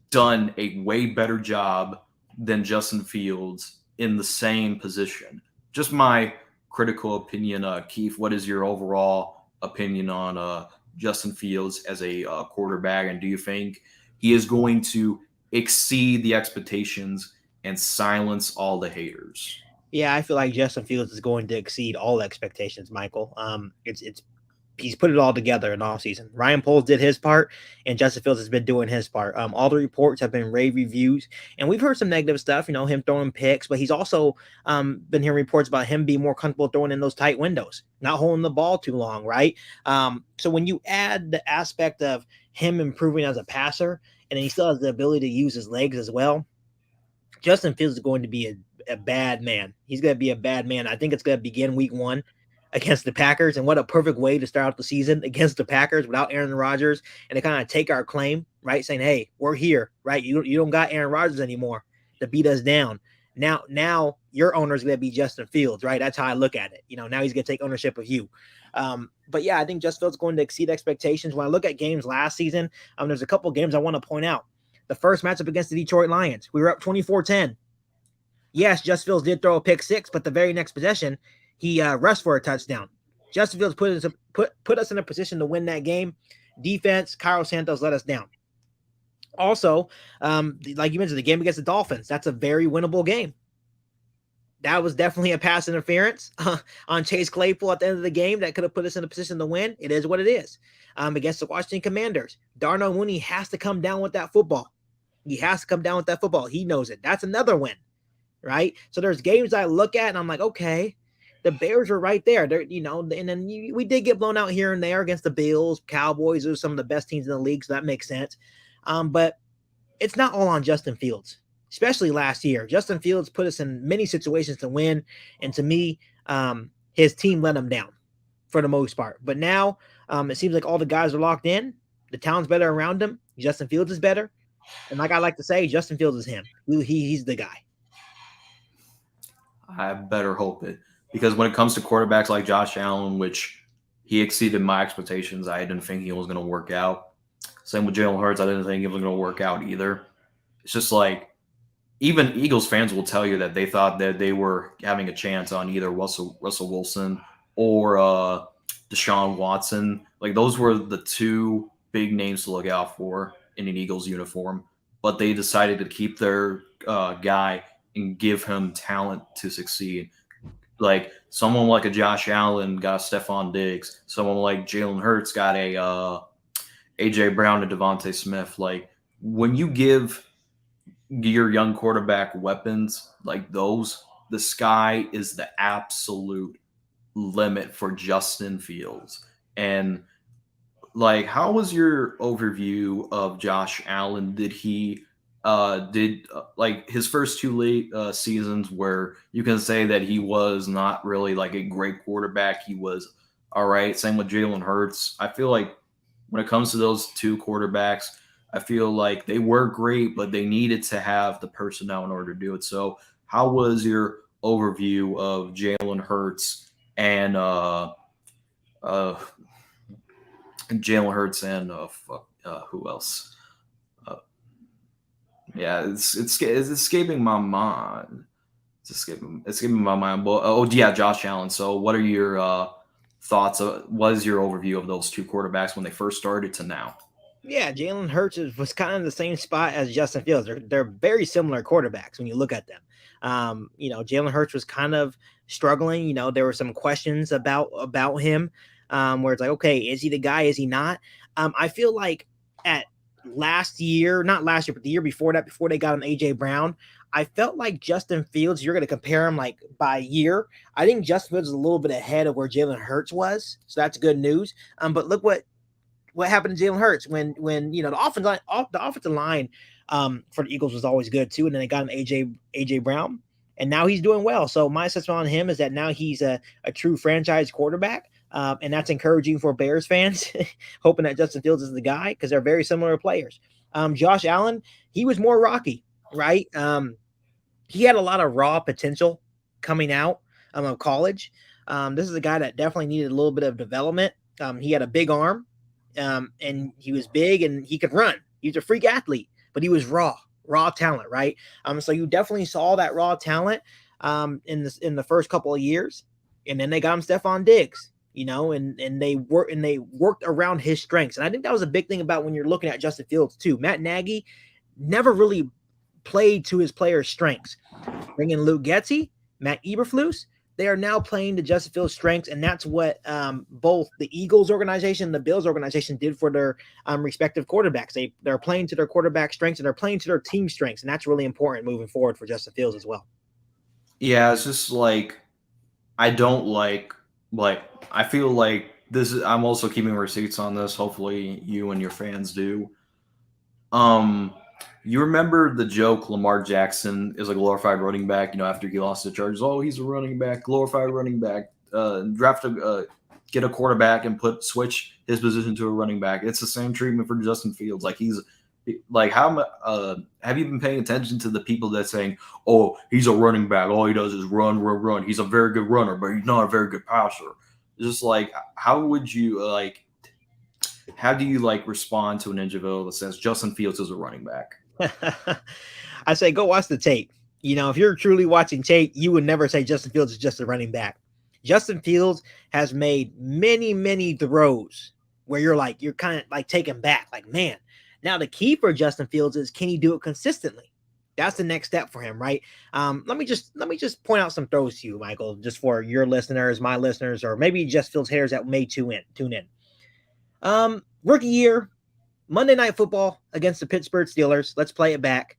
Speaker 1: done a way better job than Justin Fields in the same position. Just my critical opinion. Keith, what is your overall opinion on Justin Fields as a quarterback, and do you think he is going to exceed the expectations and silence all the haters?
Speaker 2: Yeah, I feel like Justin Fields is going to exceed all expectations, Michael. It's he's put it all together in all season. Ryan Poles did his part, and Justin Fields has been doing his part. All the reports have been rave reviews, and we've heard some negative stuff. You know, him throwing picks, but he's also been hearing reports about him being more comfortable throwing in those tight windows, not holding the ball too long, right? So when you add the aspect of him improving as a passer, and then he still has the ability to use his legs as well, Justin Fields is going to be a bad man. He's going to be a bad man. I think it's going to begin week 1 against the Packers. And what a perfect way to start out the season against the Packers without Aaron Rodgers and to kind of take our claim, right? Saying, hey, we're here, right? You don't got Aaron Rodgers anymore to beat us down. Now your owner is going to be Justin Fields, right? That's how I look at it. You know, now he's going to take ownership of you. But yeah, I think Justin Fields is going to exceed expectations. When I look at games last season, there's a couple games I want to point out. The first matchup against the Detroit Lions, we were up 24-10. Yes, Justin Fields did throw a pick 6, but the very next possession, he rushed for a touchdown. Justin Fields put us in a position to win that game. Defense, Cairo Santos let us down. Also, like you mentioned, the game against the Dolphins, that's a very winnable game. That was definitely a pass interference on Chase Claypool at the end of the game that could have put us in a position to win. It is what it is. Against the Washington Commanders, Darnell Mooney has to come down with that football. He has to come down with that football. He knows it. That's another win, right? So there's games I look at and I'm like, okay, the Bears are right there. They're, you know, and then we did get blown out here and there against the Bills, Cowboys. Those are some of the best teams in the league, so that makes sense. But it's not all on Justin Fields, especially last year. Justin Fields put us in many situations to win, and to me, his team let him down for the most part. But now it seems like all the guys are locked in. The talent's better around him. Justin Fields is better. And like I like to say, Justin Fields is him. He's the guy.
Speaker 1: I better hope it. Because when it comes to quarterbacks like Josh Allen, which he exceeded my expectations, I didn't think he was going to work out. Same with Jalen Hurts, I didn't think he was going to work out either. It's just like, even Eagles fans will tell you that they thought that they were having a chance on either Russell Wilson or Deshaun Watson. Like, those were the two big names to look out for in an Eagles uniform. But they decided to keep their guy and give him talent to succeed. Like, someone like a Josh Allen got a Stephon Diggs. Someone like Jalen Hurts got a A.J. Brown and Devontae Smith. Like, when you give your young quarterback weapons like those, the sky is the absolute limit for Justin Fields. And, like, how was your overview of Josh Allen? Did he like his first 2 seasons where you can say that he was not really like a great quarterback? He was all right. Same with Jalen Hurts. I feel like when it comes to those two quarterbacks, I feel like they were great, but they needed to have the personnel in order to do it. So, how was your overview of Jalen Hurts and uh, who else? Uh, yeah, it's escaping my mind. It's escaping my mind. But oh yeah, Josh Allen. So, what are your thoughts? What is your overview of those two quarterbacks when they first started to now?
Speaker 2: Yeah, Jalen Hurts was kind of in the same spot as Justin Fields. They're very similar quarterbacks when you look at them. Jalen Hurts was kind of struggling. There were some questions about him, where it's like, okay, is he the guy? Is he not? I feel like at last year, not last year, but the year before that, before they got on AJ Brown, I felt like Justin Fields. You're going to compare him like by year. I think Justin Fields is a little bit ahead of where Jalen Hurts was, so that's good news. But look what happened to Jalen Hurts when the offensive line for the Eagles was always good too, and then they got an AJ Brown, and now he's doing well. So my assessment on him is that now he's a true franchise quarterback, and that's encouraging for Bears fans, hoping that Justin Fields is the guy because they're very similar players. Josh Allen, he was more rocky, right? He had a lot of raw potential coming out of college. This is a guy that definitely needed a little bit of development. He had a big arm, and he was big and he could run. He was a freak athlete, but he was raw talent, right? So you definitely saw that raw talent in the first couple of years, and then they got him Stephon Diggs, and they worked around his strengths, and I think that was a big thing about when you're looking at Justin Fields too. Matt Nagy never really played to his players' strengths. Bringing Luke Getsy, Matt Eberflus, they are now playing to Justin Fields' strengths, and that's what both the Eagles organization and the Bills organization did for their respective quarterbacks. They're playing to their quarterback strengths, and they're playing to their team strengths, and that's really important moving forward for Justin Fields as well.
Speaker 1: Yeah, it's just like I don't like I feel like this is I'm also keeping receipts on this. Hopefully you and your fans do. Um you remember the joke Lamar Jackson is a glorified running back, after he lost the Chargers. Oh, he's a running back, glorified running back. Get a quarterback and switch his position to a running back. It's the same treatment for Justin Fields. Like he's like have you been paying attention to the people that saying, "Oh, he's a running back. All he does is run, run, run. He's a very good runner, but he's not a very good passer." It's just like how do you respond to an individual that says Justin Fields is a running back?
Speaker 2: I say go watch the tape. If you're truly watching tape, you would never say Justin Fields is just a running back. Justin Fields has made many, many throws where you're kind of like taken back, like, man. Now the key for Justin Fields is, can he do it consistently? That's the next step for him, right? Let me just point out some throws to you, Michael, just for your listeners, my listeners, or maybe just Fields haters that may tune in. Rookie year, Monday Night Football against the Pittsburgh Steelers. Let's play it back.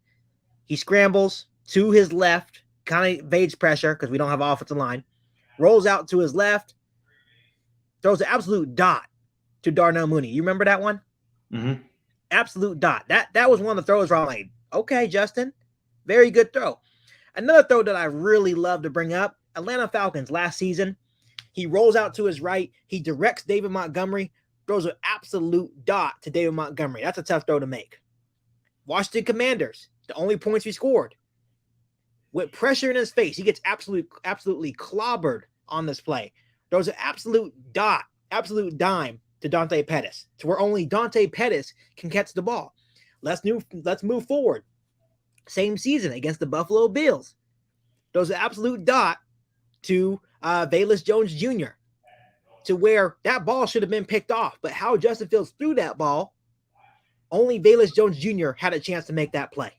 Speaker 2: He scrambles to his left, kind of evades pressure because we don't have offensive line. Rolls out to his left, throws an absolute dot to Darnell Mooney. You remember that one?
Speaker 1: Mm-hmm.
Speaker 2: Absolute dot. That was one of the throws where I'm like, okay, Justin, very good throw. Another throw that I really love to bring up, Atlanta Falcons last season. He rolls out to his right. He directs David Montgomery, throws an absolute dot to David Montgomery. That's a tough throw to make. Washington Commanders, the only points we scored. With pressure in his face, he gets absolutely clobbered on this play. Throws an absolute dime to Dante Pettis, to where only Dante Pettis can catch the ball. Let's move forward. Same season against the Buffalo Bills. Throws an absolute dot to Velus Jones Jr., to where that ball should have been picked off. But how Justin Fields threw that ball, only Velus Jones Jr. had a chance to make that play.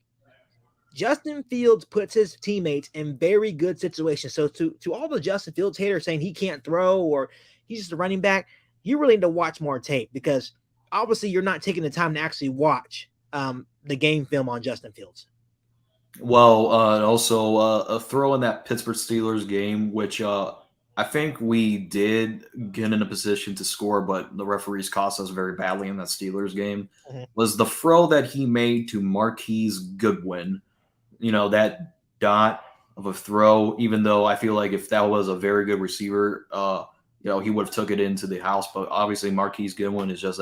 Speaker 2: Justin Fields puts his teammates in very good situations. So to all the Justin Fields haters saying he can't throw or he's just a running back, you really need to watch more tape, because obviously you're not taking the time to actually watch the game film on Justin Fields.
Speaker 1: Well, also a throw in that Pittsburgh Steelers game, which I think we did get in a position to score, but the referees cost us very badly in that Steelers game, was the throw that he made to Marquise Goodwin. That dot of a throw, even though I feel like if that was a very good receiver, he would have took it into the house. But obviously Marquise Goodwin is just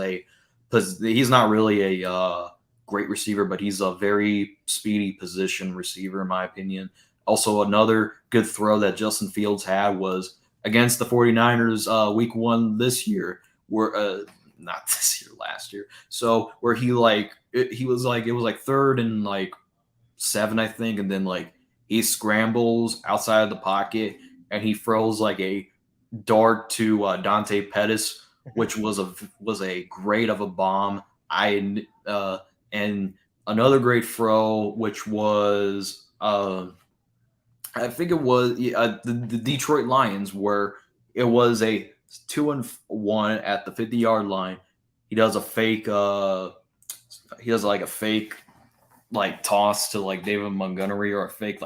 Speaker 1: he's not really a great receiver, but he's a very speedy position receiver, in my opinion. Also, another good throw that Justin Fields had was against the 49ers week one this year, where not this year, last year. So where he was like, it was like third and like 7, I think, and then like he scrambles outside of the pocket and he throws like a dart to Dante Pettis, which was a great of a bomb. And another great throw, which was I think it was the Detroit Lions, where it was a 2-and-1 at the 50-yard line. He does a fake. He does like a fake like toss to like David Montgomery, or a fake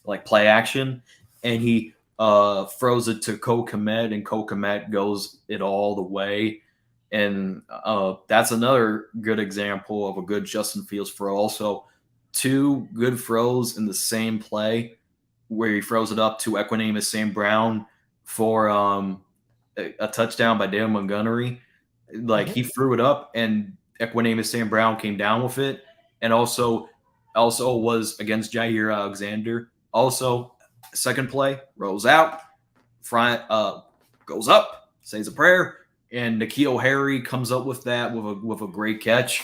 Speaker 1: like play action, and he throws it to Cole Kmet, and Cole Kmet goes it all the way. And that's another good example of a good Justin Fields throw. Also, two good throws in the same play, where he throws it up to Equanimeous St. Brown for a touchdown by David Montgomery. Like
Speaker 2: Mhm.
Speaker 1: he threw it up, and Equanimeous St. Brown came down with it, and also was against Jair Alexander. Also, second play rolls out, front goes up, says a prayer, and N'Keal Harry comes up with that with a great catch.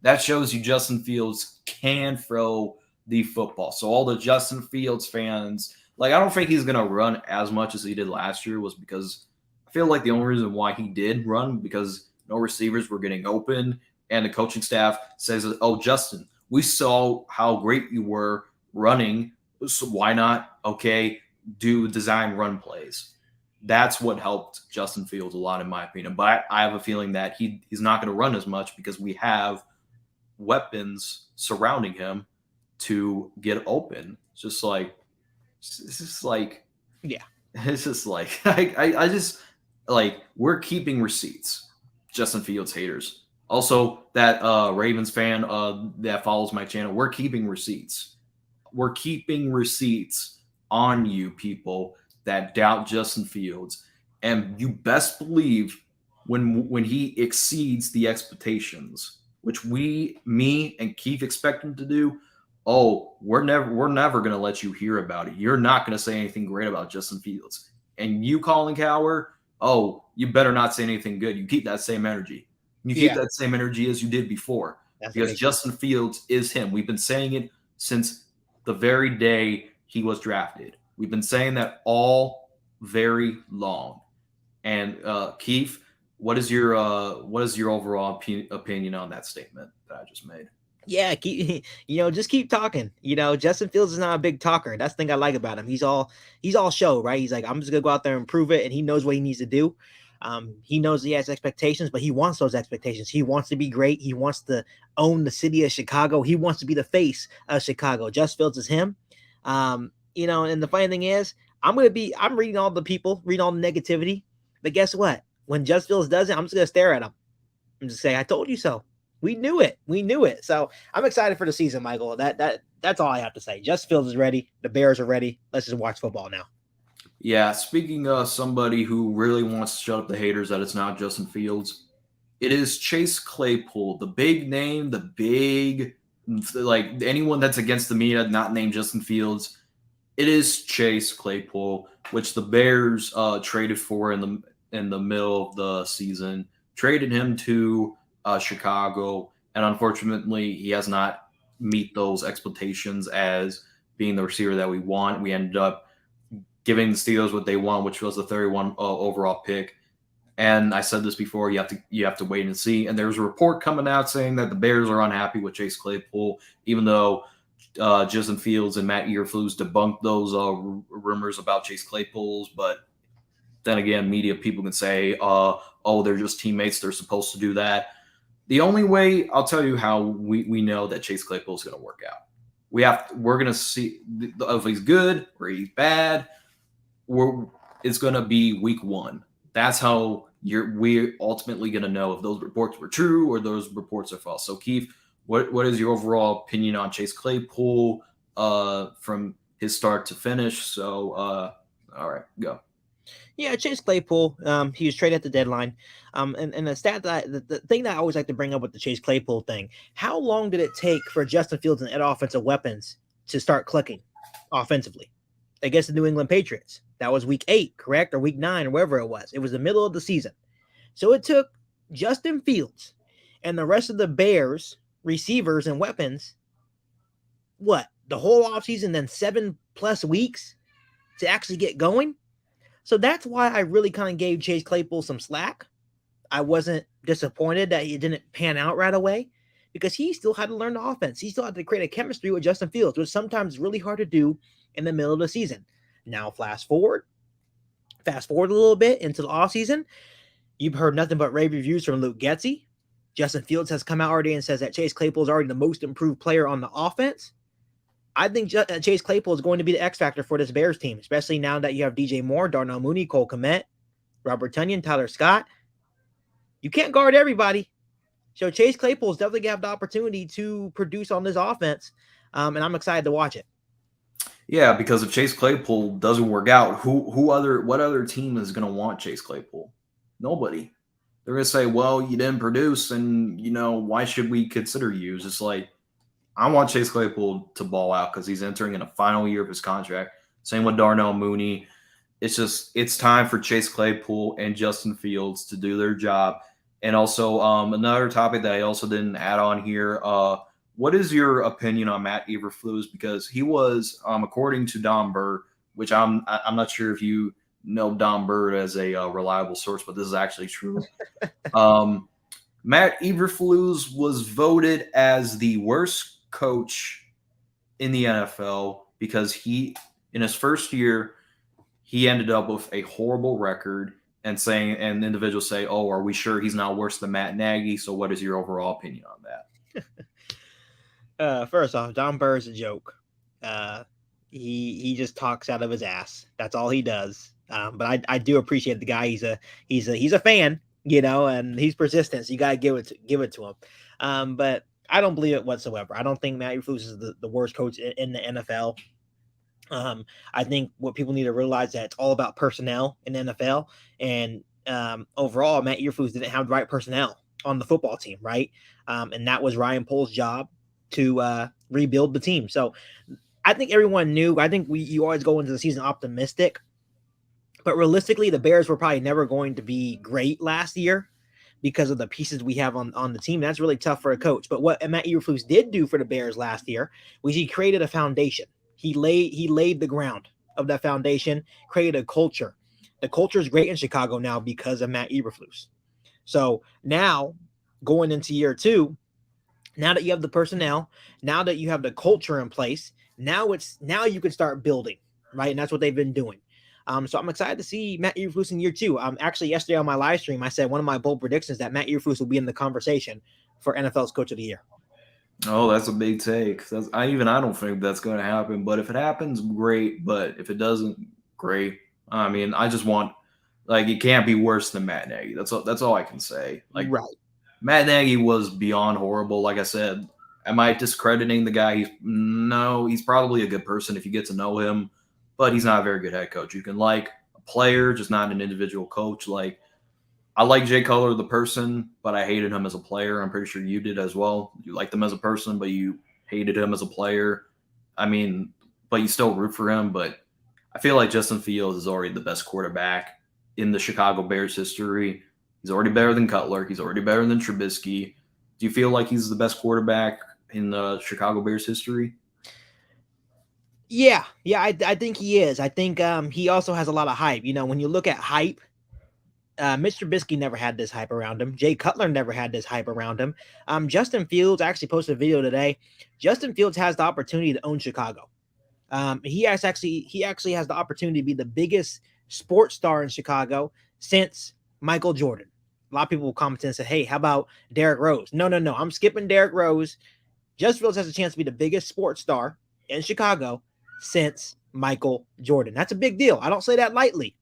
Speaker 1: That shows you Justin Fields can throw the football. So all the Justin Fields fans, like, I don't think he's gonna run as much as he did last year, was because I feel like the only reason why he did run, because no receivers were getting open, and the coaching staff says, "Oh, Justin, we saw how great you were running, so why not, okay, do design run plays?" That's what helped Justin Fields a lot, in my opinion. But I have a feeling that he's not going to run as much, because we have weapons surrounding him to get open. It's just like
Speaker 2: Yeah.
Speaker 1: it's just like I just like, we're keeping receipts, Justin Fields haters. Also, that Ravens fan that follows my channel, we're keeping receipts. We're keeping receipts on you people that doubt Justin Fields, and you best believe when he exceeds the expectations, which me and Keith expect him to do. Oh, we're never gonna let you hear about it. You're not gonna say anything great about Justin Fields, and you, Colin Cowher. Oh, you better not say anything good. You keep that same energy. You keep
Speaker 2: Yeah.
Speaker 1: that same energy as you did before,
Speaker 2: That's a
Speaker 1: because
Speaker 2: big one.
Speaker 1: Justin Fields is him. We've been saying it since the very day he was drafted. We've been saying that all very long. And Keith, what is your overall opinion on that statement that I just made?
Speaker 2: Yeah, keep just keep talking. Justin Fields is not a big talker. That's the thing I like about him. He's all show, right? He's like, I'm just gonna go out there and prove it, and he knows what he needs to do. He knows he has expectations, but he wants those expectations. He wants to be great. He wants to own the city of Chicago. He wants to be the face of Chicago. Justin Fields is him. And the funny thing is, I'm reading all the people, reading all the negativity. But guess what? When Justin Fields does it, I'm just gonna stare at him and just say, I told you so. We knew it. We knew it. So I'm excited for the season, Michael. That's all I have to say. Justin Fields is ready. The Bears are ready. Let's just watch football now.
Speaker 1: Yeah, speaking of somebody who really wants to shut up the haters that it's not Justin Fields, it is Chase Claypool, the big name, the big, like, anyone that's against the media not named Justin Fields. It is Chase Claypool, which the Bears traded for in the middle of the season. Traded him to Chicago, and unfortunately, he has not meet those expectations as being the receiver that we want. We ended up giving the Steelers what they want, which was the 31 overall pick. And I said this before, you have to wait and see. And there's a report coming out saying that the Bears are unhappy with Chase Claypool, even though Justin Fields and Matt Eberflus debunked those rumors about Chase Claypool's. But then again, media people can say, "Oh, they're just teammates; they're supposed to do that." The only way I'll tell you how we know that Chase Claypool is going to work out. We're going to see if he's good or he's bad. It's going to be week one. That's how we're ultimately going to know if those reports were true or those reports are false. So, Keith, what is your overall opinion on Chase Claypool from his start to finish? So, all right, go.
Speaker 2: Yeah, Chase Claypool. He was traded at the deadline. And the stat that the thing that I always like to bring up with the Chase Claypool thing, how long did it take for Justin Fields and other offensive weapons to start clicking offensively against the New England Patriots? That was week 8, correct? Or week 9, or wherever it was. It was the middle of the season. So it took Justin Fields and the rest of the Bears receivers and weapons, what, the whole offseason, then 7+ weeks to actually get going. So that's why I really kind of gave Chase Claypool some slack. I wasn't disappointed that he didn't pan out right away because he still had to learn the offense. He still had to create a chemistry with Justin Fields, which sometimes is really hard to do in the middle of the season. Now, fast forward a little bit into the offseason. You've heard nothing but rave reviews from Luke Getsy. Justin Fields has come out already and says that Chase Claypool is already the most improved player on the offense. I think Chase Claypool is going to be the X factor for this Bears team, especially now that you have DJ Moore, Darnell Mooney, Cole Kmet, Robert Tonyan, Tyler Scott. You can't guard everybody. So Chase Claypool is definitely going to have the opportunity to produce on this offense, and I'm excited to watch it.
Speaker 1: Yeah, because if Chase Claypool doesn't work out, what other team is going to want Chase Claypool? Nobody. They're going to say, well, you didn't produce, and, why should we consider you? It's just like, I want Chase Claypool to ball out because he's entering in a final year of his contract. Same with Darnell Mooney. It's time for Chase Claypool and Justin Fields to do their job. And also, another topic that I also didn't add on here. What is your opinion on Matt Eberflus? Because he was, according to Don Bird, which I'm not sure if you know Don Bird as a reliable source, but this is actually true. Matt Eberflus was voted as the worst coach in the NFL because in his first year, he ended up with a horrible record and individuals say, oh, are we sure he's not worse than Matt Nagy? So what is your overall opinion on that?
Speaker 2: First off, Don Burr's a joke. He just talks out of his ass. That's all he does. But I do appreciate the guy. He's a fan, and he's persistent. So you gotta give it to him. But I don't believe it whatsoever. I don't think Matt Eberflus is the worst coach in the NFL. I think what people need to realize that it's all about personnel in the NFL, and overall, Matt Eberflus didn't have the right personnel on the football team, right? And that was Ryan Poles' job to rebuild the team. So I think everyone knew. I think you always go into the season optimistic, but realistically, the Bears were probably never going to be great last year because of the pieces we have on the team. That's really tough for a coach. But what Matt Eberflus did do for the Bears last year was he created a foundation. He laid the ground of that foundation, created a culture. The culture is great in Chicago now because of Matt Eberflus. So now, going into year 2, now that you have the personnel, now that you have the culture in place, now you can start building, right? And that's what they've been doing. So I'm excited to see Matt Eberflus in year 2. Actually, yesterday on my live stream, I said one of my bold predictions that Matt Eberflus will be in the conversation for NFL's Coach of the Year.
Speaker 1: Oh, that's a big take. I don't think that's going to happen. But if it happens, great. But if it doesn't, great. I mean, I just want it can't be worse than Matt Nagy. That's all I can say.
Speaker 2: Right.
Speaker 1: Matt Nagy was beyond horrible. Like I said, am I discrediting the guy? No, he's probably a good person if you get to know him, but he's not a very good head coach. You can like a player, just not an individual coach. I like Jay Cutler, the person, but I hated him as a player. I'm pretty sure you did as well. You liked him as a person, but you hated him as a player. I mean, but you still root for him. But I feel like Justin Fields is already the best quarterback in the Chicago Bears history. He's already better than Cutler. He's already better than Trubisky. Do you feel like he's the best quarterback in the Chicago Bears history?
Speaker 2: Yeah, I think he is. I think he also has a lot of hype. When you look at hype, Mr. Trubisky never had this hype around him. Jay Cutler never had this hype around him. Justin Fields actually posted a video today. Justin Fields has the opportunity to own Chicago. He actually has the opportunity to be the biggest sports star in Chicago since Michael Jordan. A lot of people will comment and say, hey, how about Derrick Rose? No. I'm skipping Derrick Rose. Justin Fields has a chance to be the biggest sports star in Chicago since Michael Jordan. That's a big deal. I don't say that lightly.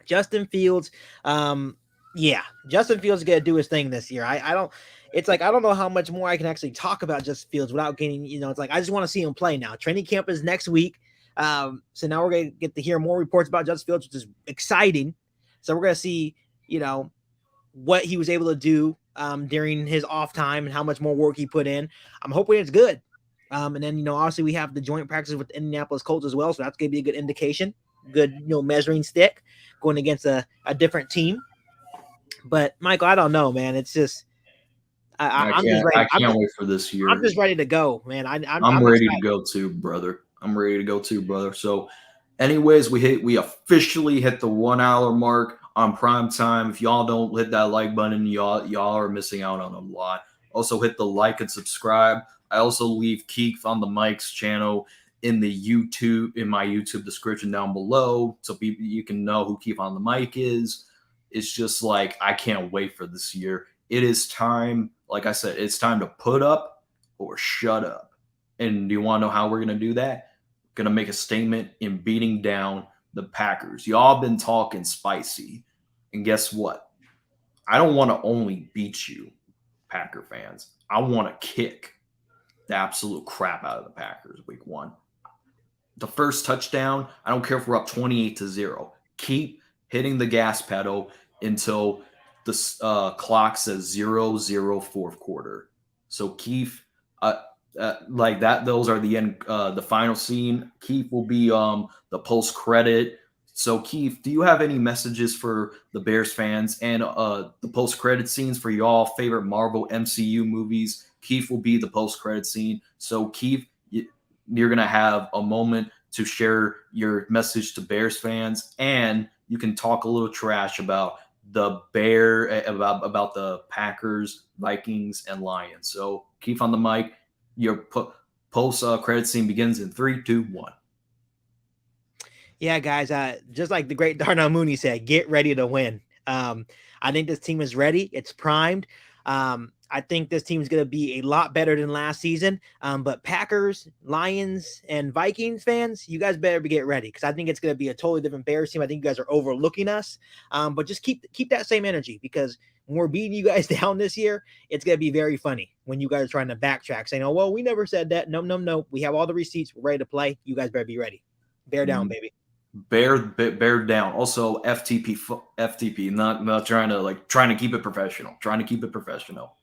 Speaker 2: Justin Fields, Justin Fields is gonna do his thing this year. I don't know how much more I can actually talk about Justin Fields without getting, it's like I just want to see him play now. Training camp is next week. So now we're gonna get to hear more reports about Justin Fields, which is exciting. So we're gonna see, what he was able to do during his off time and how much more work he put in. I'm hoping it's good. And then, obviously we have the joint practice with the Indianapolis Colts as well. So that's going to be a good indication, good, measuring stick going against a different team. But Michael, I don't know, man. It's just, I'm just ready.
Speaker 1: I can't wait for this year.
Speaker 2: I'm just ready to go, man.
Speaker 1: I'm ready to go too, brother. I'm ready to go too, brother. So, anyways, we officially hit the 1 hour mark on prime time. If y'all don't hit that like button, y'all are missing out on a lot. Also, hit the like and subscribe. I also leave KIEQ on the Mike's channel in my YouTube description down below, so you can know who KIEQ on the Mike is. It's just like I can't wait for this year. It is time. Like I said, it's time to put up or shut up. And do you want to know how we're going to do that? Going to make a statement in beating down the Packers. Y'all been talking spicy. And guess what? I don't want to only beat you, Packer fans. I want to kick the absolute crap out of the Packers week 1. The first touchdown, I don't care if we're up 28-0. Keep hitting the gas pedal until the clock says 0-0 fourth quarter. So Keith, like that, those are the end, the final scene. Keith will be the post credit. So Keith, do you have any messages for the Bears fans and the post credit scenes for y'all favorite Marvel MCU movies? Keith will be the post credit scene. So Keith, you're gonna have a moment to share your message to Bears fans, and you can talk a little trash about the about the Packers, Vikings, and Lions. So keep on the mic. Your post credit scene begins in 3, 2, 1.
Speaker 2: Yeah, guys. Just like the great Darnell Mooney said, get ready to win. I think this team is ready. It's primed. I think this team is going to be a lot better than last season. But Packers, Lions, and Vikings fans, you guys better get ready because I think it's going to be a totally different Bears team. I think you guys are overlooking us. But just keep that same energy because when we're beating you guys down this year, it's going to be very funny when you guys are trying to backtrack saying, oh, well, we never said that. No. We have all the receipts. We're ready to play. You guys better be ready. Bear down, baby.
Speaker 1: Bear down. Also, FTP. Not trying to keep it professional.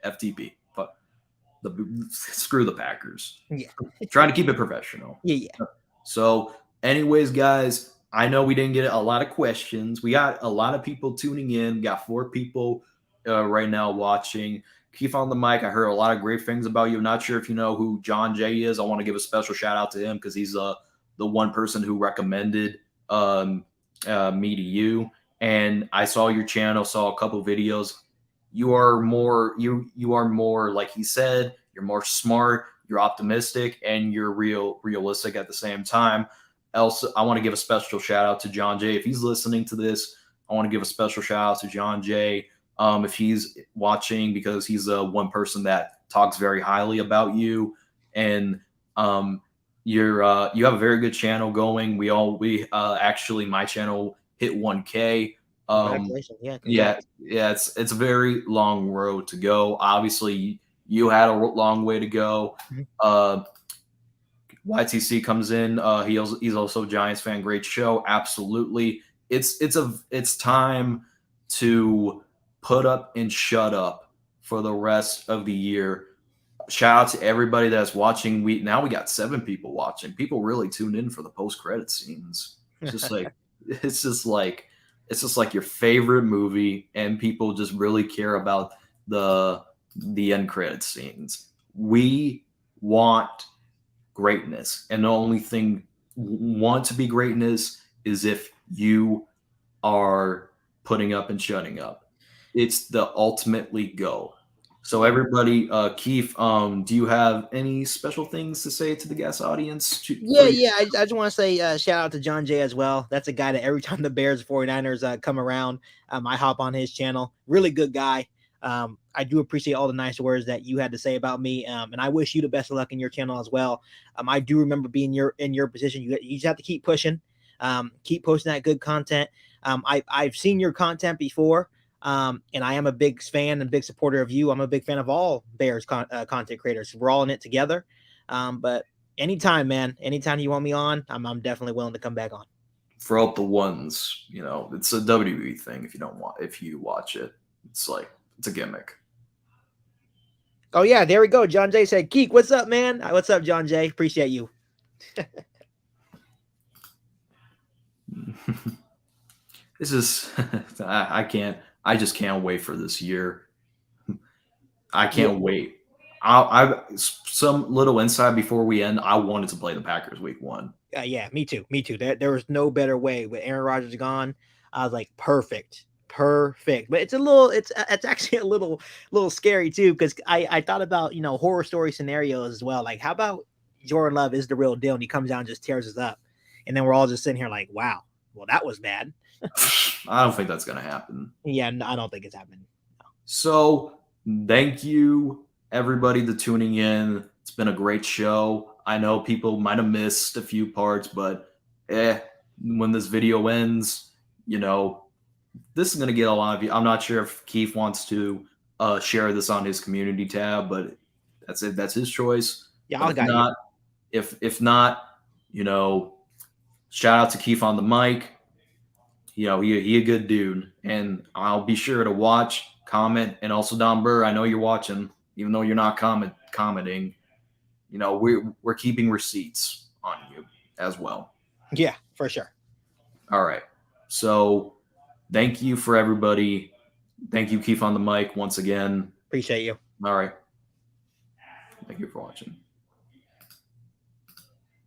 Speaker 1: FTP. But screw the Packers.
Speaker 2: Yeah.
Speaker 1: Trying to keep it professional.
Speaker 2: Yeah.
Speaker 1: So, anyways, guys, I know we didn't get a lot of questions. We got a lot of people tuning in. We got 4 people right now watching. Keep on the mic. I heard a lot of great things about you. I'm not sure if you know who John Jay is. I want to give a special shout out to him because he's the one person who recommended me to you. And I saw your channel, saw a couple videos. You are more like he said. You're more smart. You're optimistic, and you're realistic at the same time. Also, I want to give a special shout out to John Jay. If he's listening to this, I want to give a special shout out to John Jay. If he's watching, because he's one person that talks very highly about you, and you have a very good channel going. We actually, my channel hit 1K.
Speaker 2: Congratulations. Yeah.
Speaker 1: It's a very long road to go. Obviously, you had a long way to go. YTC comes in. He's also a Giants fan. Great show. Absolutely. It's time to put up and shut up for the rest of the year. Shout out to everybody that's watching. We got 7 people watching. People really tuned in for the post credit scenes. It's just like your favorite movie, and people just really care about the end credit scenes. We want greatness, and the only thing want to be greatness is if you are putting up and shutting up. It's the ultimately go. So everybody, Keith, do you have any special things to say to the guest audience?
Speaker 2: I just want to say shout out to John Jay as well. That's a guy that every time the Bears 49ers come around, I hop on his channel. Really good guy. I do appreciate all the nice words that you had to say about me, and I wish you the best of luck in your channel as well. I do remember being in your position. You just have to keep pushing, keep posting that good content. I've seen your content before. And I am a big fan and big supporter of you. I'm a big fan of all Bears content creators. We're all in it together. But Anytime, man. Anytime you want me on, I'm definitely willing to come back on.
Speaker 1: Throw up the ones. It's a WWE thing. If you watch it, it's like it's a gimmick.
Speaker 2: Oh yeah, there we go. John Jay said, "KIEQ, what's up, man? What's up, John Jay? Appreciate you."
Speaker 1: This is I can't. I just can't wait for this year. I
Speaker 2: Yeah,
Speaker 1: can't wait. I some little insight before we end. I wanted to play the Packers week 1.
Speaker 2: yeah, me too. Me too. There was no better way with Aaron Rodgers gone. I was like, perfect, perfect. But it's actually a little scary too because I thought about horror story scenarios as well. Like, how about Jordan Love is the real deal and he comes down and just tears us up, and then we're all just sitting here like, wow, well that was bad.
Speaker 1: I don't think that's gonna happen.
Speaker 2: Yeah, no, I don't think it's happening.
Speaker 1: So thank you everybody to tuning in. It's been a great show. I know people might have missed a few parts, but when this video ends, this is going to get a lot of you. I'm not sure if Keith wants to share this on his community tab, but that's it. That's his choice.
Speaker 2: Yeah,
Speaker 1: But
Speaker 2: I got you.
Speaker 1: if not, shout out to Keith on the mic. He a good dude, and I'll be sure to watch, comment, and also Don Burr. I know you're watching, even though you're not commenting. We're keeping receipts on you as well.
Speaker 2: Yeah, for sure.
Speaker 1: All right. So thank you for everybody. Thank you, Keith on the mic once again.
Speaker 2: Appreciate you.
Speaker 1: All right. Thank you for watching.